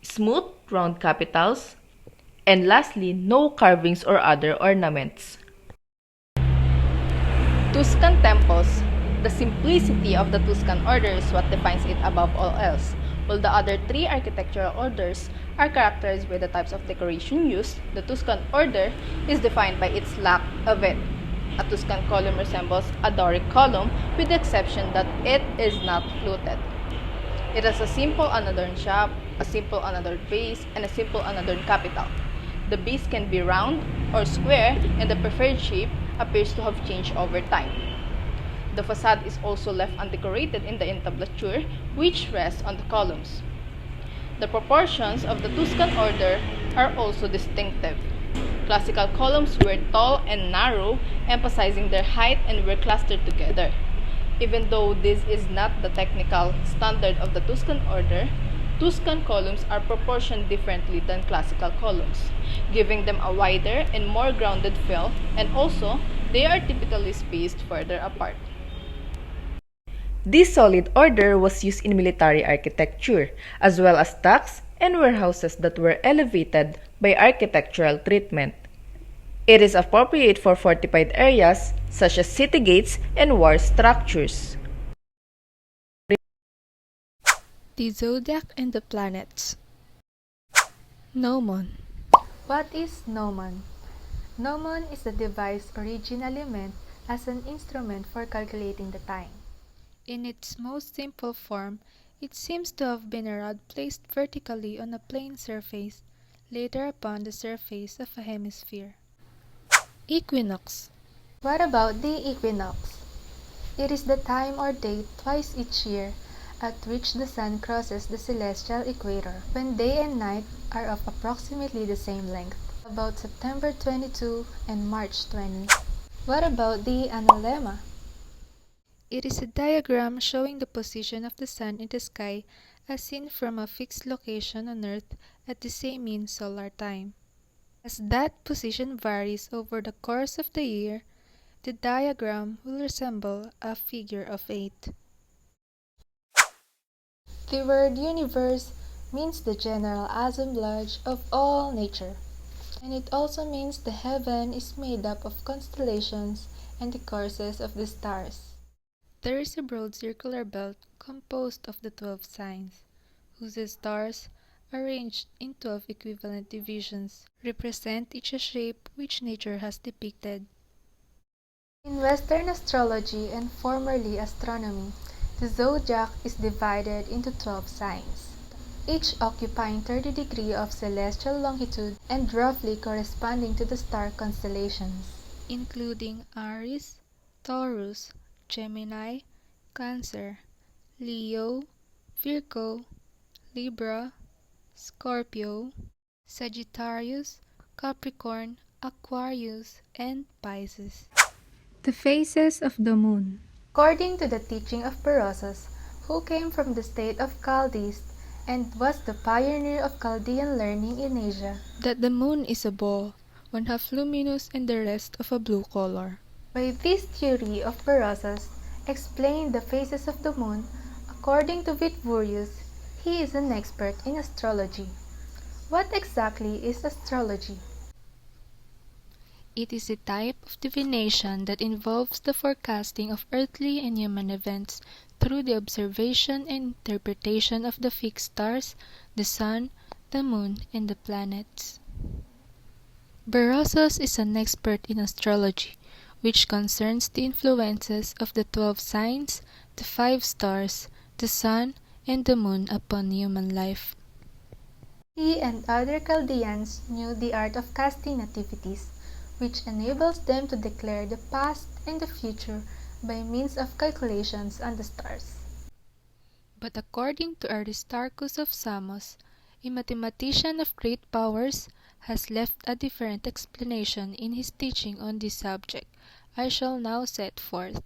Smooth, round capitals. And lastly, no carvings or other ornaments. Tuscan temples. The simplicity of the Tuscan order is what defines it above all else. While the other three architectural orders are characterized by the types of decoration used, the Tuscan order is defined by its lack of it. A Tuscan column resembles a Doric column with the exception that it is not fluted. It has a simple unadorned shaft, a simple unadorned base, and a simple unadorned capital. The base can be round or square, and the preferred shape appears to have changed over time. The facade is also left undecorated in the entablature, which rests on the columns. The proportions of the Tuscan order are also distinctive. Classical columns were tall and narrow, emphasizing their height, and were clustered together. Even though this is not the technical standard of the Tuscan order, Tuscan columns are proportioned differently than classical columns, giving them a wider and more grounded feel, and also they are typically spaced further apart. This solid order was used in military architecture, as well as docks and warehouses that were elevated by architectural treatment. It is appropriate for fortified areas such as city gates and war structures. The zodiac and the planets. Gnomon. What is gnomon? Gnomon is a device originally meant as an instrument for calculating the time. In its most simple form, it seems to have been a rod placed vertically on a plane surface, later upon the surface of a hemisphere. Equinox. What about the equinox? It is the time or date twice each year at which the sun crosses the celestial equator, when day and night are of approximately the same length, about September 22 and March 20. What about the analemma? It is a diagram showing the position of the sun in the sky as seen from a fixed location on Earth at the same mean solar time. As that position varies over the course of the year, the diagram will resemble a figure of 8. The word universe means the general assemblage of all nature, and it also means the heaven is made up of constellations and the courses of the stars. There is a broad circular belt composed of the 12 signs, whose stars, arranged in 12 equivalent divisions, represent each a shape which nature has depicted. In Western astrology and formerly astronomy, the zodiac is divided into 12 signs, each occupying 30 degrees of celestial longitude and roughly corresponding to the star constellations, including Aries, Taurus, Gemini, Cancer, Leo, Virgo, Libra, Scorpio, Sagittarius, Capricorn, Aquarius, and Pisces. The phases of the moon. According to the teaching of Berosus, who came from the state of Chaldees and was the pioneer of Chaldean learning in Asia, that the moon is a ball, one half luminous and the rest of a blue color. By this theory of Berosus explained the phases of the moon, according to Vitruvius, he is an expert in astrology. What exactly is astrology? It is a type of divination that involves the forecasting of earthly and human events through the observation and interpretation of the fixed stars, the sun, the moon, and the planets. Berosus is an expert in astrology, which concerns the influences of the 12 signs, the 5 stars, the sun, and the moon upon human life. He and other Chaldeans knew the art of casting nativities, which enables them to declare the past and the future by means of calculations on the stars. But according to Aristarchus of Samos, a mathematician of great powers, has left a different explanation in his teaching on this subject, I shall now set forth.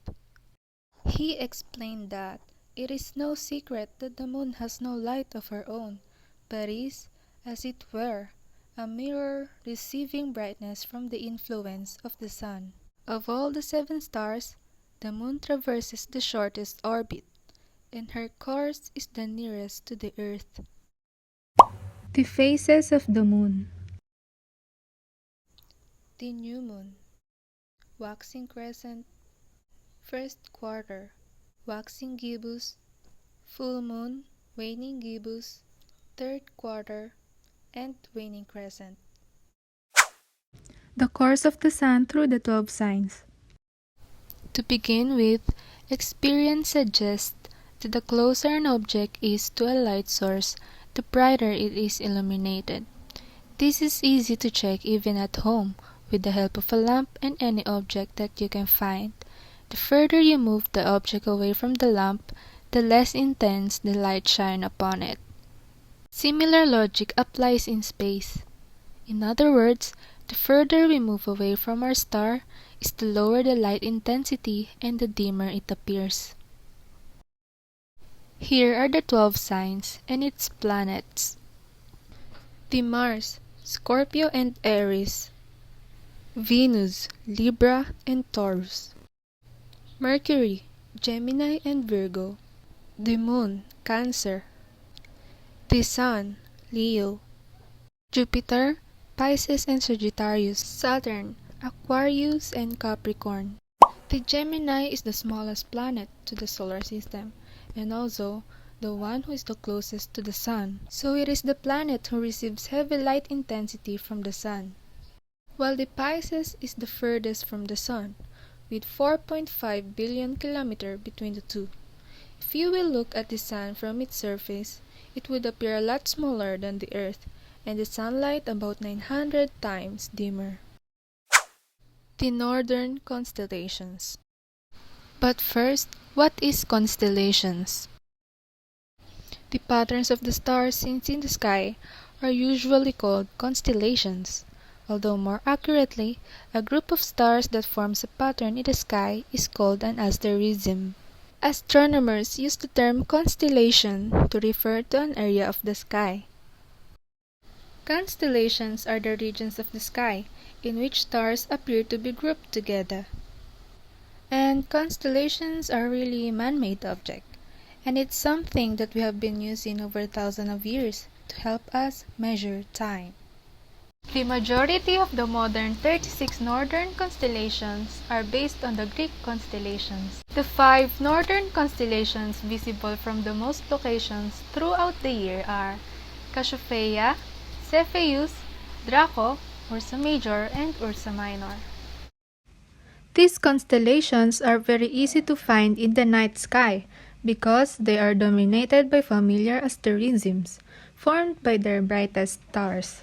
He explained that it is no secret that the moon has no light of her own, but is, as it were, a mirror receiving brightness from the influence of the sun. Of all the 7 stars, the moon traverses the shortest orbit, and her course is the nearest to the earth. The phases of the moon. The new moon, waxing crescent, first quarter, waxing gibbous, full moon, waning gibbous, third quarter, and waning crescent. The course of the sun through the 12 signs. To begin with, experience suggests that the closer an object is to a light source, the brighter it is illuminated. This is easy to check even at home, with the help of a lamp and any object that you can find. The further you move the object away from the lamp, the less intense the light shine upon it. Similar logic applies in space. In other words, the further we move away from our star is the lower the light intensity and the dimmer it appears. Here are the 12 signs and its planets. The Mars, Scorpio and Aries. Venus, Libra and Taurus. Mercury, Gemini and Virgo. The Moon, Cancer. The Sun, Leo. Jupiter, Pisces and Sagittarius. Saturn, Aquarius and Capricorn. The Gemini is the smallest planet to the solar system, and also the one who is the closest to the Sun, so it is the planet who receives heavy light intensity from the Sun, while the Pisces is the furthest from the Sun, with 4.5 billion kilometers between the two. If you will look at the Sun from its surface, it would appear a lot smaller than the Earth, and the sunlight about 900 times dimmer. The Northern Constellations. But first, what is constellations? The patterns of the stars seen in the sky are usually called constellations, although more accurately, a group of stars that forms a pattern in the sky is called an asterism. Astronomers use the term constellation to refer to an area of the sky. Constellations are the regions of the sky in which stars appear to be grouped together. And constellations are really man-made objects, And it's something that we have been using over thousands of years to help us measure time. The majority of the modern 36 northern constellations are based on the Greek constellations. The 5 northern constellations visible from the most locations throughout the year are Cassiopeia, Cepheus, Draco, Ursa Major, and Ursa Minor. These constellations are very easy to find in the night sky because they are dominated by familiar asterisms formed by their brightest stars.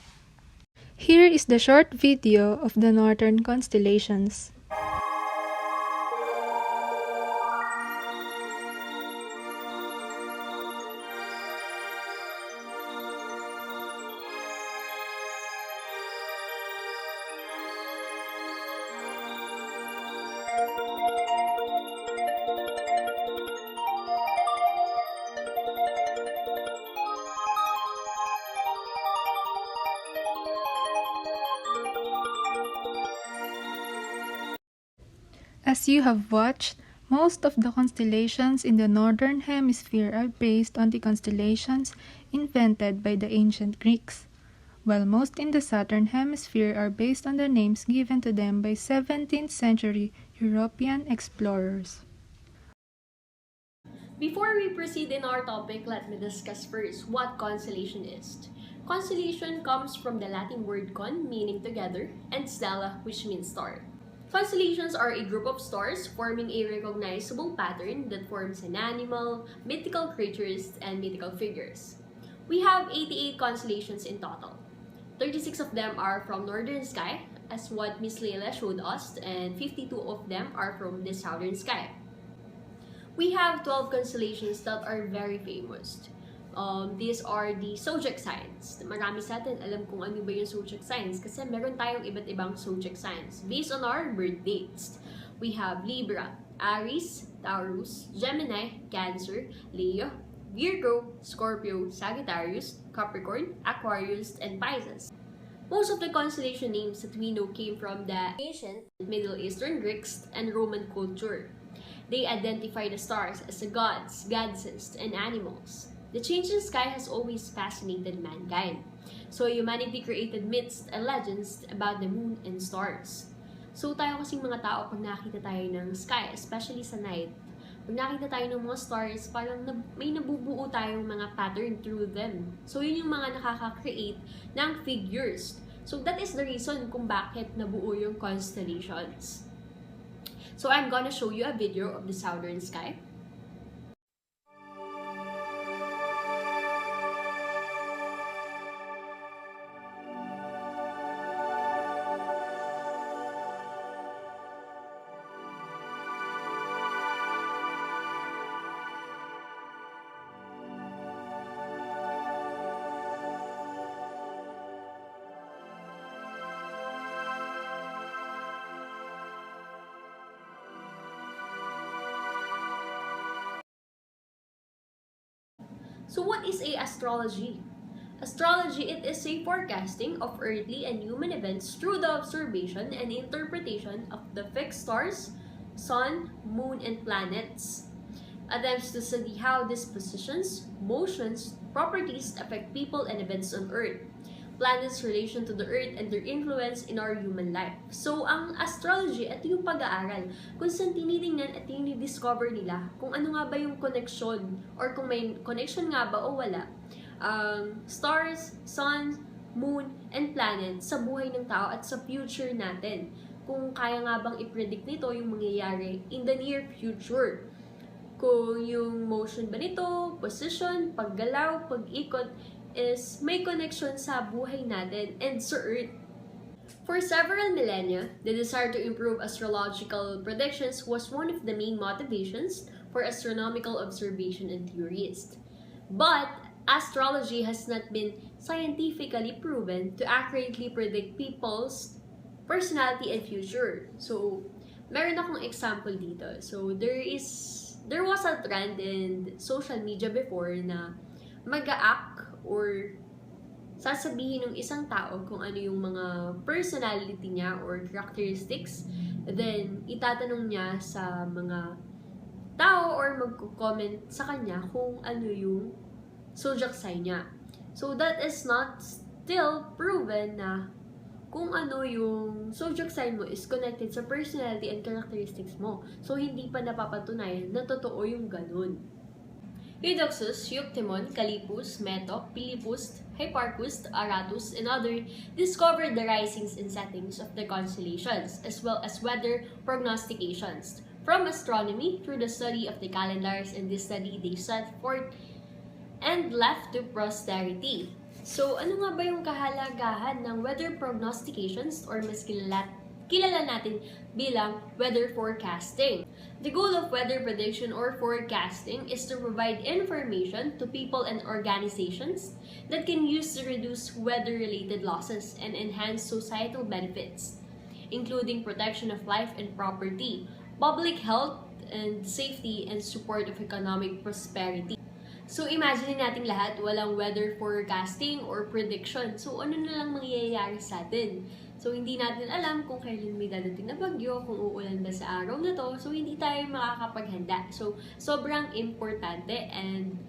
Here is the short video of the northern constellations. As you have watched, most of the constellations in the northern hemisphere are based on the constellations invented by the ancient Greeks, while most in the southern hemisphere are based on the names given to them by 17th century European explorers. Before we proceed in our topic, let me discuss first what constellation is. Constellation comes from the Latin word con, meaning together, and stella, which means star. Constellations are a group of stars forming a recognizable pattern that forms an animal, mythical creatures, and mythical figures. We have 88 constellations in total. 36 of them are from northern sky, as what Miss Leila showed us, and 52 of them are from the southern sky. We have 12 constellations that are very famous. These are the zodiac signs. Marami sa atin alam kung ano ba yung zodiac signs kasi meron tayong iba't ibang zodiac signs based on our birth dates. We have Libra, Aries, Taurus, Gemini, Cancer, Leo, Virgo, Scorpio, Sagittarius, Capricorn, Aquarius, and Pisces. Most of the constellation names that we know came from the ancient Middle Eastern Greeks and Roman culture. They identify the stars as the gods, goddesses, and animals. The changing sky has always fascinated mankind. So humanity created myths and legends about the moon and stars. So tayo kasing mga tao, pag nakita tayo ng sky, especially sa night, pag nakita tayo ng mga stars, parang may nabubuo tayong mga pattern through them. So yun yung mga nakaka-create ng figures. So that is the reason kung bakit nabuo yung constellations. So I'm gonna show you a video of the southern sky. So what is astrology? Astrology, it is a forecasting of earthly and human events through the observation and interpretation of the fixed stars, sun, moon, and planets. Attempts to study how these positions, motions, properties affect people and events on Earth. Planets' relation to the Earth and their influence in our human life. So, ang astrology, ito yung pag-aaral kung saan tinitingnan at discover nila kung ano nga ba yung connection or kung may connection nga ba o wala stars, sun, moon, and planet sa buhay ng tao at sa future natin. Kung kaya nga bang i-predict nito yung mangyayari in the near future. Kung yung motion ba nito, position, paggalaw, pag-ikot, is may connection sa buhay natin and sa Earth. For several millennia, the desire to improve astrological predictions was one of the main motivations for astronomical observation and theories. But astrology has not been scientifically proven to accurately predict people's personality and future. So, meron akong example dito. So, there was a trend in social media before na mag-a-act or sasabihin ng isang tao kung ano yung mga personality niya or characteristics. Then, itatanong niya sa mga tao or magko-comment sa kanya kung ano yung zodiac sign niya. So that is not still proven na kung ano yung zodiac sign mo is connected sa personality and characteristics mo. So hindi pa napapatunayan na totoo yung ganun. Eudoxus, Euctemon, Calipus, Meto, Philippus, Hipparchus, Aratus, and others discovered the risings and settings of the constellations, as well as weather prognostications. From astronomy through the study of the calendars, and this study they set forth and left to posterity. So, ano nga ba yung kahalagahan ng weather prognostications or mas kilala natin bilang weather forecasting? The goal of weather prediction or forecasting is to provide information to people and organizations that can use to reduce weather-related losses and enhance societal benefits, including protection of life and property, public health and safety, and support of economic prosperity. So, imagine natin lahat, walang weather forecasting or prediction. So, ano na lang mangyayari sa atin? So, hindi natin alam kung kailan may dadating na bagyo, kung uulan ba sa araw na to. So, hindi tayo makakapaghanda. So, sobrang importante and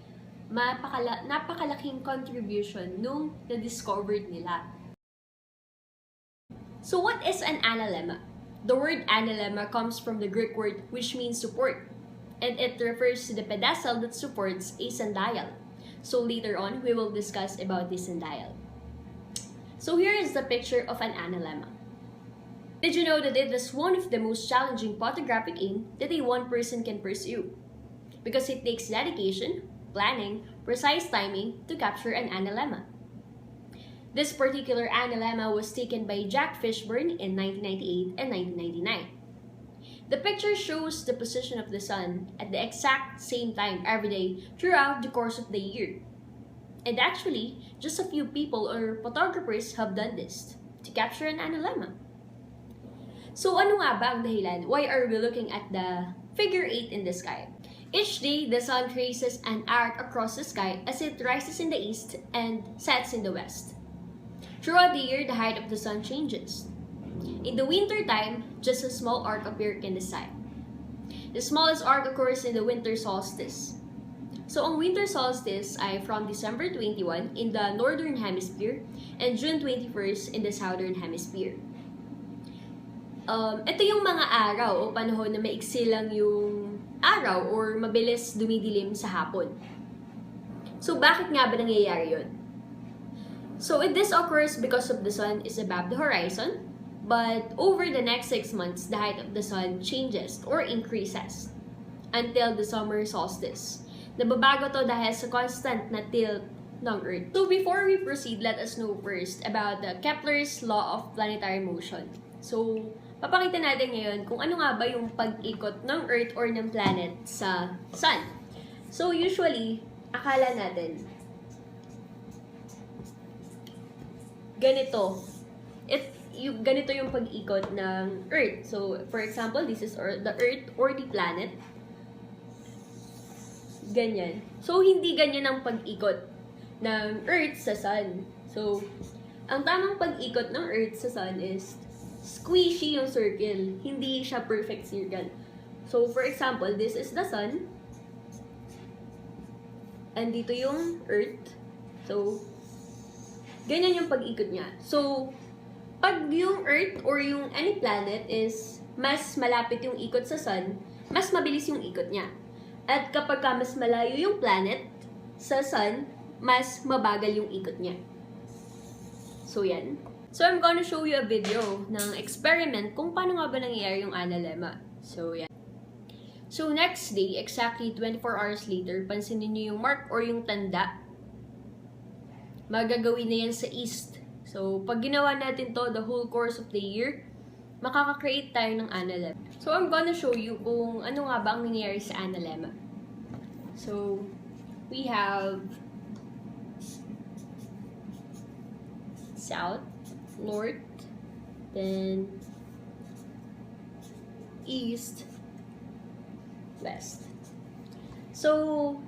napakalaking contribution nung na-discovered nila. So, what is an analemma? The word analemma comes from the Greek word which means support, and it refers to the pedestal that supports a sundial. So later on, we will discuss about this sundial. So here is the picture of an analemma. Did you know that it is one of the most challenging photographic aim that a one person can pursue? Because it takes dedication, planning, precise timing to capture an analemma. This particular analemma was taken by Jack Fishburne in 1998 and 1999. The picture shows the position of the sun at the exact same time every day throughout the course of the year. And actually, just a few people or photographers have done this to capture an analemma. So ano nga ba ang dahilan? Why are we looking at the figure 8 in the sky? Each day, the sun traces an arc across the sky as it rises in the east and sets in the west. Throughout the year, the height of the sun changes. In the winter time, just a small arc appears in the sky. The smallest arc occurs in the winter solstice. So, ang winter solstice ay from December 21 in the northern hemisphere and June 21st in the southern hemisphere. Ito yung mga araw o panahon na maiksi lang yung araw or mabilis dumidilim sa hapon. So, bakit nga ba nangyayari yun? So, this occurs because of the sun is above the horizon, but over the next 6 months, the height of the sun changes or increases until the summer solstice. Nababago to dahil sa constant na tilt ng Earth. So, before we proceed, let us know first about the Kepler's law of planetary motion. So, papakita natin ngayon kung ano nga ba yung pag-ikot ng Earth or ng planet sa Sun. So, usually, akala natin, ganito yung pag-ikot ng Earth. So, for example, this is the Earth or the planet. Ganyan. So, hindi ganyan ang pag-ikot ng Earth sa Sun. So, ang tamang pag-ikot ng Earth sa Sun is squishy yung circle. Hindi siya perfect circle. So, for example, this is the Sun. And dito yung Earth. So, ganyan yung pag-ikot niya. So, pag yung Earth or yung any planet is mas malapit yung ikot sa Sun, mas mabilis yung ikot niya. At kapag mas malayo yung planet sa Sun, mas mabagal yung ikot niya. So, yan. So, I'm gonna show you a video ng experiment kung paano nga ba nangyayari yung analemma. So, yan. So, next day, exactly 24 hours later, pansinin niyo yung mark or yung tanda. Magagawin na yan sa east. So, pag ginawa natin to the whole course of the year, makaka-create tayo ng analemma. So, I'm gonna show you kung ano nga ba ang nangyayari sa analemma. So, we have south, north, then east, west. So,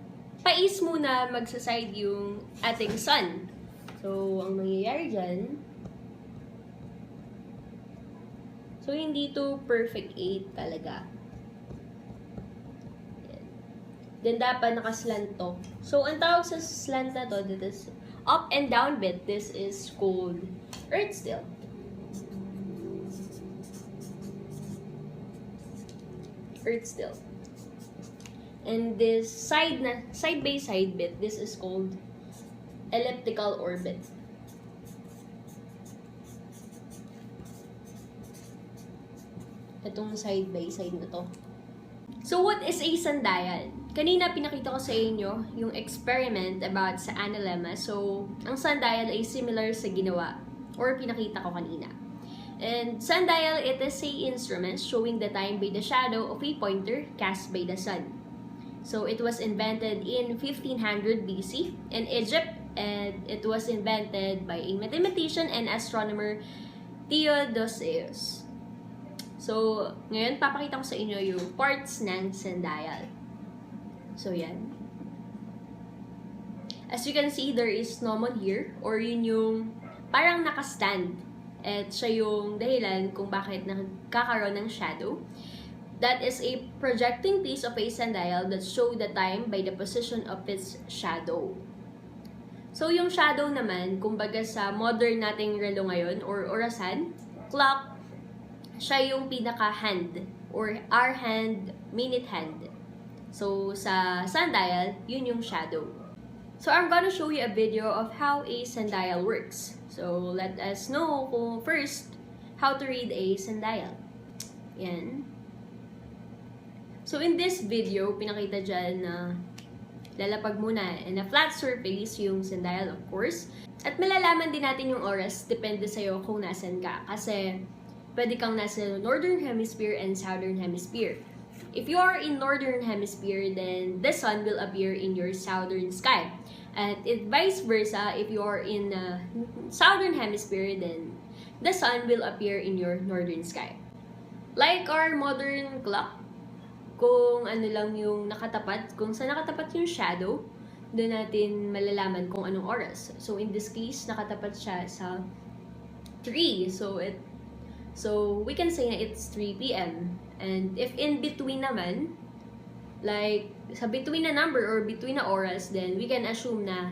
pa-east muna magsaside yung ating sun. So, ang nangyayari dyan, so, hindi to perfect 8 talaga. Yes. then dapat nakaslant to. So, ang tawag sa slant na to, this up and down bit, this is called earth still. Earth still. And this side by side bit, this is called elliptical orbit. Itong side by side na to. So what is a sundial? Kanina pinakita ko sa inyo yung experiment about sa analemma. So ang sundial ay similar sa ginawa or pinakita ko kanina. And sundial, it is a instrument showing the time by the shadow of a pointer cast by the sun. So it was invented in 1500 BC in Egypt, and it was invented by a mathematician and astronomer, Theodosius. So, ngayon, papakita ko sa inyo yung parts ng sundial. So, yan. As you can see, there is no one here, or yun yung parang nakastand. At siya yung dahilan kung bakit nakakaroon ng shadow. That is a projecting piece of a sundial that show the time by the position of its shadow. So, yung shadow naman, kumbaga sa modern nating relo ngayon, or orasan, clock, siya yung pinaka-hand, or hour hand, minute hand. So, sa sundial, yun yung shadow. So, I'm gonna show you a video of how a sundial works. So, let us know kung first, how to read a sundial. Yan. So, in this video, pinakita dyan na lalapag muna in a flat surface yung sundial, of course. At malalaman din natin yung oras, depende sa'yo kung nasan ka. Kasi, pwede kang nasa northern hemisphere and southern hemisphere. If you are in northern hemisphere, then the sun will appear in your southern sky. And if vice versa, if you are in southern hemisphere, then the sun will appear in your northern sky. Like our modern clock, kung ano lang yung nakatapat, kung saan nakatapat yung shadow, doon natin malalaman kung anong oras. So in this case, nakatapat siya sa 3. So we can say na it's 3 p.m. And if in between naman, like sa between na number or between na oras, then we can assume na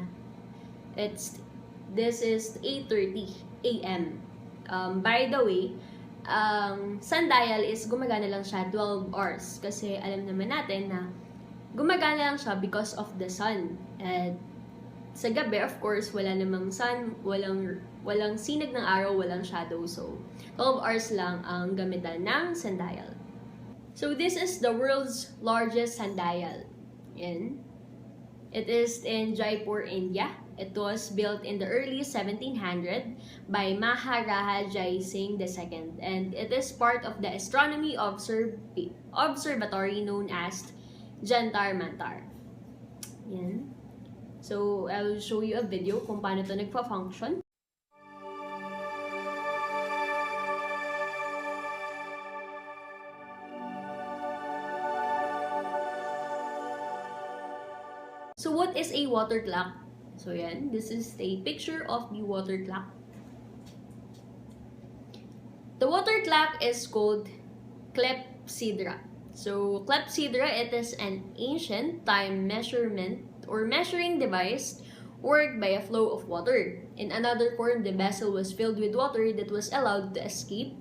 this is 8:30 a.m. By the way, sundial is gumagana lang siya 12 hours kasi alam naman natin na gumagana lang siya because of the sun. And sa gabi, of course, wala namang sun, walang sinag ng araw, walang shadow. So, 12 hours lang ang gamitan ng sundial. So, this is the world's largest sundial. Yan. It is in Jaipur, India. It was built in the early 1700 by Maharaja Jai Singh II. And it is part of the astronomy observatory known as Jantar Mantar. Yan. So, I will show you a video kung paano ito nagpa-function. So, what is a water clock? So, yan. This is a picture of the water clock. The water clock is called clepsydra. So, clepsydra, it is an ancient time measurement or measuring device worked by a flow of water. In another form, the vessel was filled with water that was allowed to escape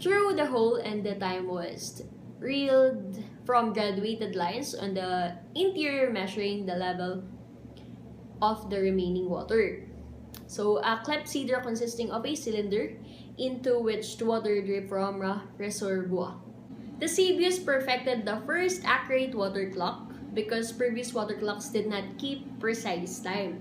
through the hole, and the time was reeled from graduated lines on the interior measuring the level of the remaining water. So, a clepsydra consisting of a cylinder into which the water drip from a reservoir. Eusebius perfected the first accurate water clock because previous water clocks did not keep precise time.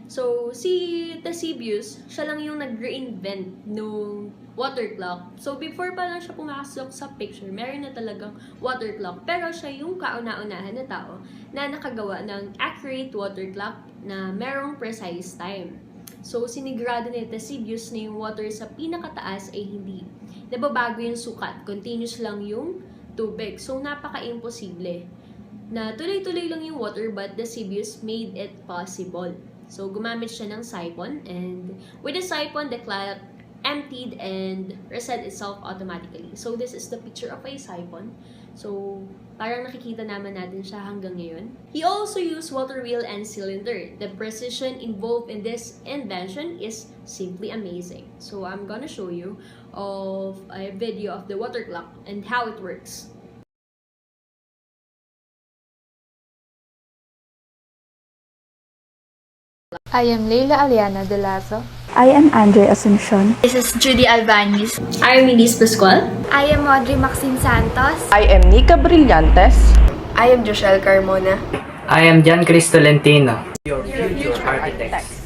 So, si Eusebius, siya lang yung nag-reinvent nung water clock. So, before pa lang siya pumasok sa picture, meron na talagang water clock. Pero siya yung kauna-unahan na tao na nakagawa ng accurate water clock na merong precise time. So, sinigurado ni Eusebius na yung water sa pinakataas ay hindi nababago yung sukat. Continuous lang yung tubig. So, napaka-imposible na tuloy-tuloy lang yung water, but Eusebius made it possible. So, gumamit siya ng siphon, and with the siphon, the clock emptied and reset itself automatically. So, this is the picture of a siphon. So, parang nakikita naman natin siya hanggang ngayon. He also used water wheel and cylinder. The precision involved in this invention is simply amazing. So, I'm gonna show you of a video of the water clock and how it works. I am Leila Aliana De Lazo. I am Andre Asuncion. This is Judy Albanese. I'm Minis Pascual. I am Audrey Maxine Santos. I am Nika Brillantes. I am Joshelle Carmona. I am Jan Cristo Lentino, your future architects.